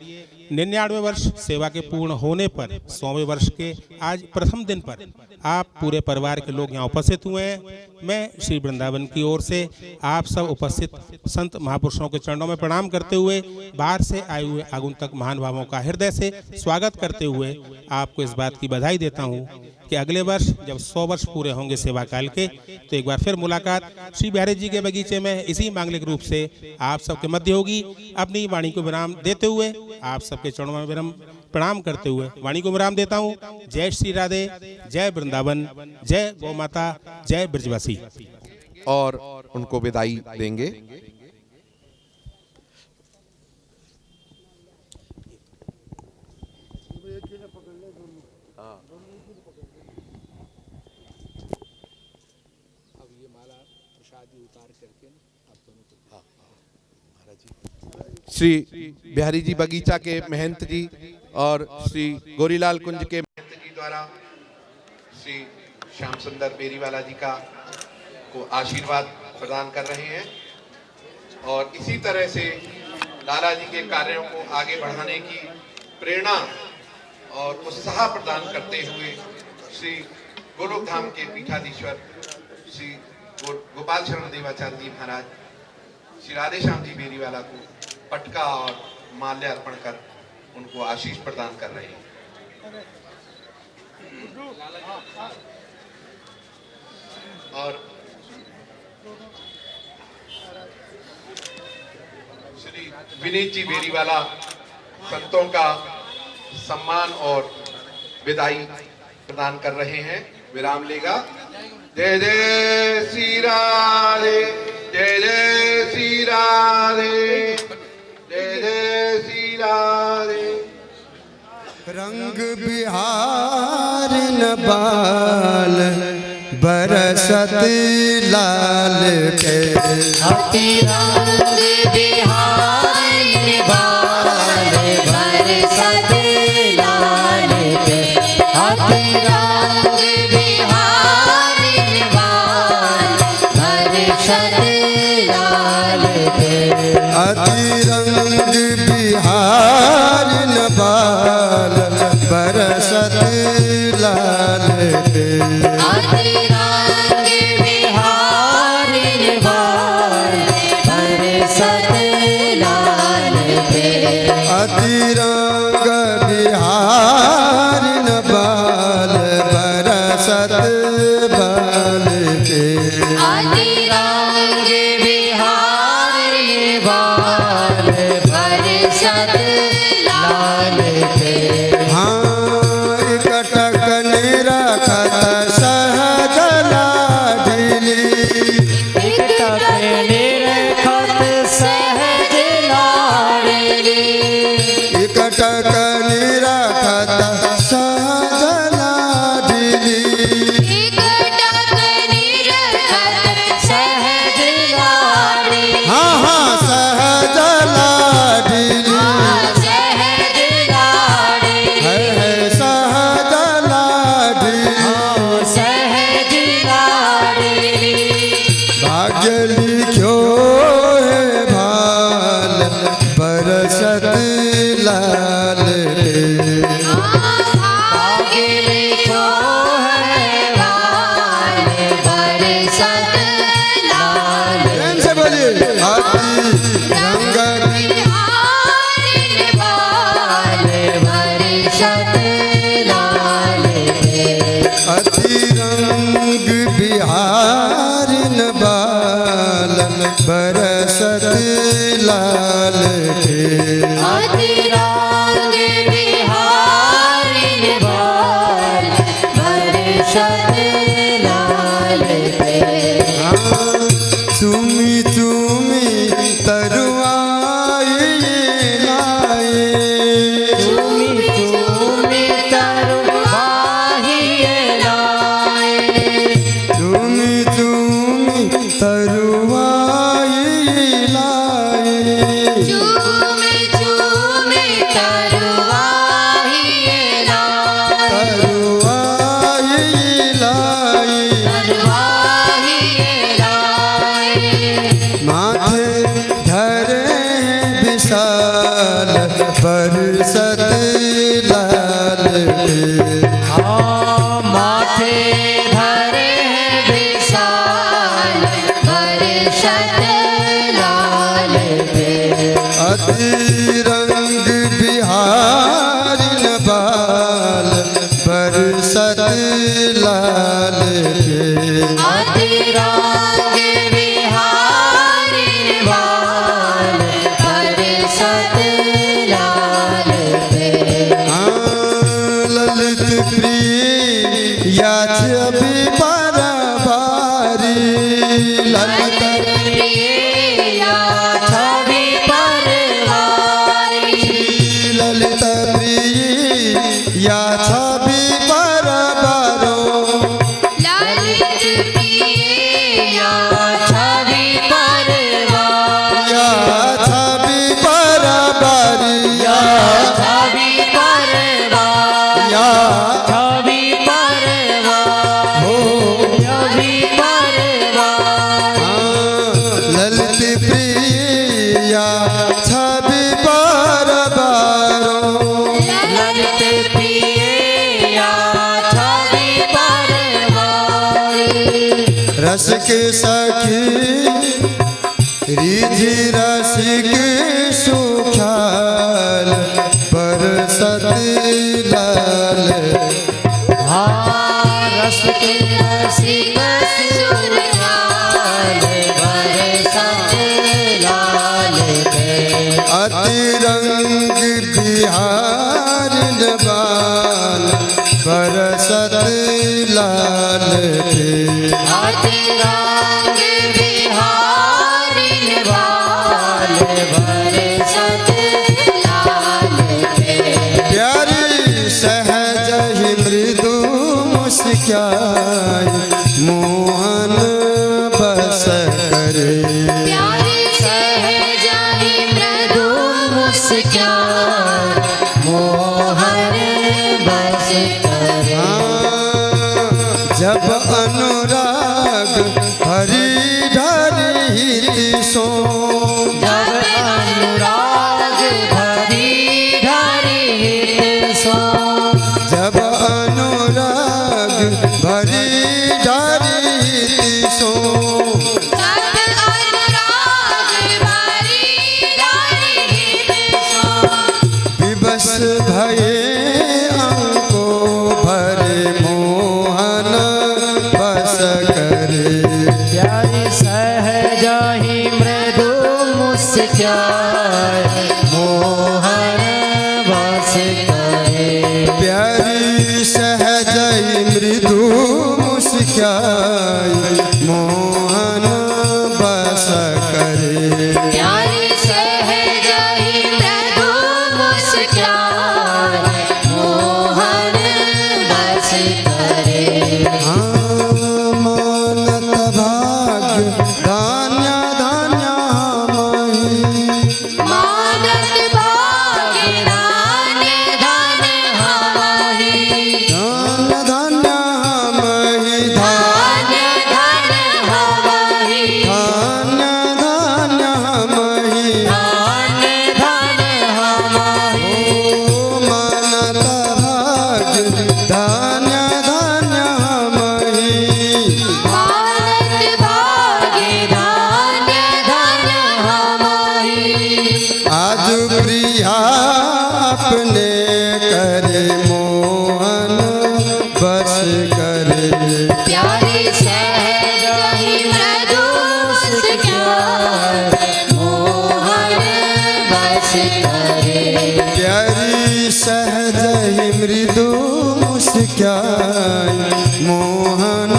[SPEAKER 9] 99 वर्ष सेवा के पूर्ण होने पर 100वें वर्ष के आज प्रथम दिन पर आप पूरे परिवार के लोग यहाँ उपस्थित हुए हैं। मैं श्री वृंदावन की ओर से आप सब उपस्थित संत महापुरुषों के चरणों में प्रणाम करते हुए, बाहर से आए हुए आगुंतक महान भावों का हृदय से स्वागत करते हुए आपको इस बात की बधाई देता हूँ कि अगले वर्ष जब 100 वर्ष पूरे होंगे सेवा काल के, तो एक बार फिर मुलाकात श्री बिहारी जी के बगीचे में इसी मांगलिक रूप से आप सबके मध्य होगी। अपनी वाणी को विराम देते हुए आप सबके चरणों में विराम प्रणाम करते हुए वाणी को विराम देता हूँ। जय श्री राधे, जय वृंदावन, जय गौ माता, जय ब्रजवासी।
[SPEAKER 3] और उनको विदाई देंगे। श्री बिहारी जी बगीचा के महंत जी और श्री गोरीलाल कुंज के महंत जी द्वारा श्री श्याम सुंदर बेरीवाला जी का को आशीर्वाद प्रदान कर रहे हैं। और इसी तरह से लाला जी के कार्यों को आगे बढ़ाने की प्रेरणा और उत्साह प्रदान करते हुए श्री गोलोक धाम के पीठाधीश्वर श्री गोपाल शरण देवाचार्य जी महाराज श्री राधेश्याम जी बेरीवाला को पटका और माल्य अर्पण कर उनको आशीष प्रदान कर रहे हैं। और श्री विनीत जी बेरीवाला संतों का सम्मान और विदाई प्रदान कर रहे हैं। विराम लेगा। जय जय श्री राधे, जय जय श्री राधे, जय जय श्री राधे।
[SPEAKER 1] रंग बिहार न बाल बरसत लाल के,
[SPEAKER 10] अति रंग बिहार न बाल बरसत लाल के, अति रंग बिहार न बाल बरसत लाल के,
[SPEAKER 1] अति रंग बिहार न बाल बरसत लाल के,
[SPEAKER 10] अति रंग बिहार न बाल बरसत लाल के,
[SPEAKER 1] अति रंग बिहार न बाल बरसत बाल के,
[SPEAKER 10] अति रंग बिहार न बाल बरसत लाल के।
[SPEAKER 1] हाँ कटक निरखत सहज लाडली,
[SPEAKER 10] इकटक निरखत सहज लाडली,
[SPEAKER 1] इकटक निरखत सहज लाडली,
[SPEAKER 10] इकटक निरखत सहज लाडली,
[SPEAKER 1] हाँ हाँ सहज लाडली,
[SPEAKER 10] सहज लाडली,
[SPEAKER 1] है सहज लाडली,
[SPEAKER 10] सहज लाडली,
[SPEAKER 1] भाग्य लिखो है भाल बरसत लाल के,
[SPEAKER 10] आगे लिखो है बाल बरसत लाल
[SPEAKER 1] प्रेम से बोलिए। अति रंग
[SPEAKER 10] बिहार न बाल बरसत लाल के,
[SPEAKER 1] अति रंग बिहार न बाल बरसत लाल के,
[SPEAKER 10] अति रंग बिहार न बाल बरसत लाल के,
[SPEAKER 1] तुमी तुमी तरुआई लाए,
[SPEAKER 10] तुमी तुमी तरुवाही लाए,
[SPEAKER 1] तुमी तुमी तरुआई लाए,
[SPEAKER 10] चूमी चूमी तरुवाही लाए,
[SPEAKER 1] तरुआई लाए,
[SPEAKER 10] तरुवाही लाए,
[SPEAKER 1] माथे धरे हैं विशाल बरसत लाल के,
[SPEAKER 10] माथे धरे हैं विशाल बरसत लाल के,
[SPEAKER 1] अति रंग बिहार न बाल बरसत लाल के,
[SPEAKER 10] अति रंग बिहार न बाल बरसत लाल के,
[SPEAKER 1] ललित प्रिय या छवि पर भारी, ललित
[SPEAKER 10] प्रिया छवि परवारी,
[SPEAKER 1] ललित प्रिय या छवि पर बारो,
[SPEAKER 10] ललित प्रिया छवि
[SPEAKER 1] के सखी रिझि रसिक सुख्याल बरसत लाल
[SPEAKER 10] रस के रसिक सुरलाल बरसत लाल के
[SPEAKER 1] अतिरंग बिहार बाल बरसत लाल के
[SPEAKER 10] अतिरंग बिहारी बाल बरसत लाल के
[SPEAKER 1] प्यारी सहज ही मृदु मुस्कान मोहन बस करे
[SPEAKER 10] प्यारी सहज ही मृदु मुस्कान मोहन बस करे
[SPEAKER 1] जब अनुराग हरि ढरि हित सो
[SPEAKER 10] जब अनुराग भरी ढारी हित सो
[SPEAKER 1] जब अनुराग भरि ढरि हित सो
[SPEAKER 10] जब अनुराग भरी ढारी हित सो
[SPEAKER 1] विवश भये अंको भरे मोहन बस करे
[SPEAKER 2] प्यारी सहज ही मृदु
[SPEAKER 10] मुस्कान मोहन बस करे
[SPEAKER 1] प्यारी सहज मृदु मुस्कान मोहन बस करे
[SPEAKER 10] प्यारी सहज ही मृदु मुस्कान मोहन बस करे
[SPEAKER 1] मानत भाग्य धान्य धान्य मही
[SPEAKER 10] मानत भाग्य दान धन हमारी
[SPEAKER 1] धान्य धान्य मही
[SPEAKER 10] धान्य धन हमारी
[SPEAKER 1] धान्य धान्य मही
[SPEAKER 10] धान्य धन हमारी
[SPEAKER 1] मानत भाग्य धान्य धान्य मही
[SPEAKER 10] मानत भाग्य धान्य धन हमारी
[SPEAKER 1] आज प्रिया अपने करे मोहन बस करे
[SPEAKER 10] प्यारी सहज ही मृदु मुस्कान मोहन बस करे
[SPEAKER 1] प्यारी सहज ही मृदु मुस्कान मोहन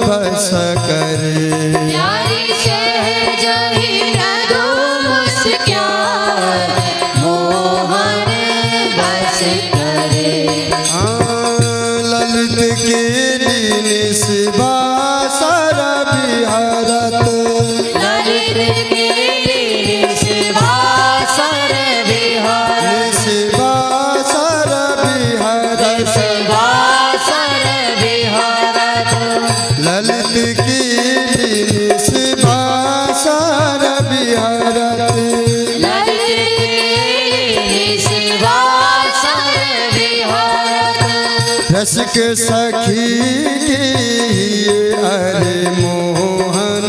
[SPEAKER 1] बस करे
[SPEAKER 10] प्यारी सहज ही मृदु मुस्कान मोहन बस करे
[SPEAKER 1] ललित के दिन शिवा सर बिहारत
[SPEAKER 10] ललित के शिवा सर विहार
[SPEAKER 1] शिवा सर बिहारत
[SPEAKER 10] शिवा सर विहार
[SPEAKER 1] ललित की दिन शिवा सर बिहारत
[SPEAKER 10] ललित के शिवा सर विहार
[SPEAKER 1] रसिक सखी की अरे मोहन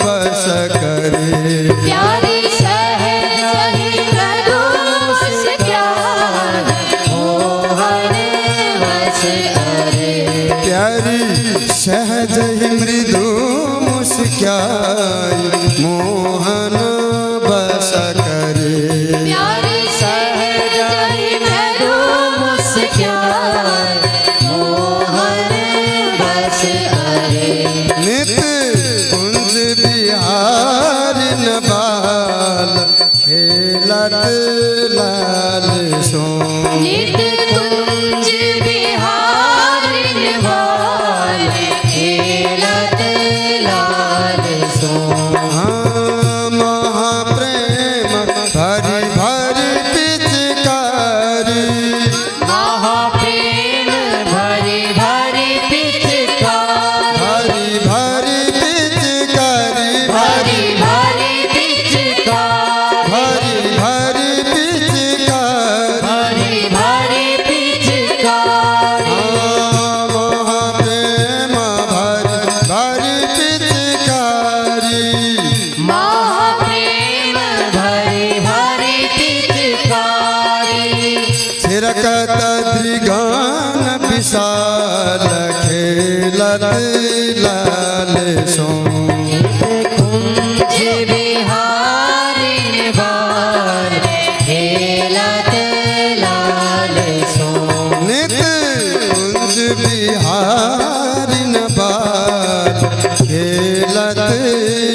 [SPEAKER 1] बस करे
[SPEAKER 10] प्यारी सहज ही मृदु मुस्कान मोहन बस करे
[SPEAKER 1] प्यारी सहज ही मृदु मुस्कान मोहन बस करे
[SPEAKER 10] प्यारी सहज ही मृदु मुस्कान मोहन बस करे
[SPEAKER 1] नित कुंज बिहार बाल खेलत लाल सो
[SPEAKER 10] नित कुंज बिहारिन बाल खेलत लाल सो
[SPEAKER 1] महाप्रेम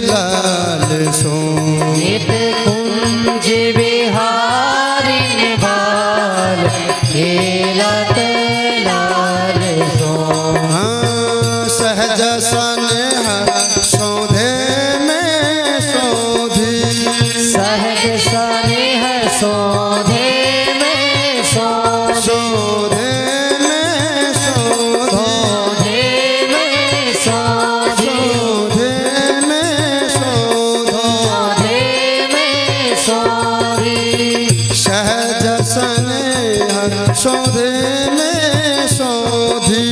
[SPEAKER 1] लाल सो
[SPEAKER 10] नित कुंज बिहारिन बाल खेलत लाल सो
[SPEAKER 1] सहज स्नेह सौधे में सौधी
[SPEAKER 10] सहज स्नेह सोधे में
[SPEAKER 1] सौधे में सौधी
[SPEAKER 10] सोधे में सोधे
[SPEAKER 1] सौधे में सौधी सहज स्नेह सौधे में सौधी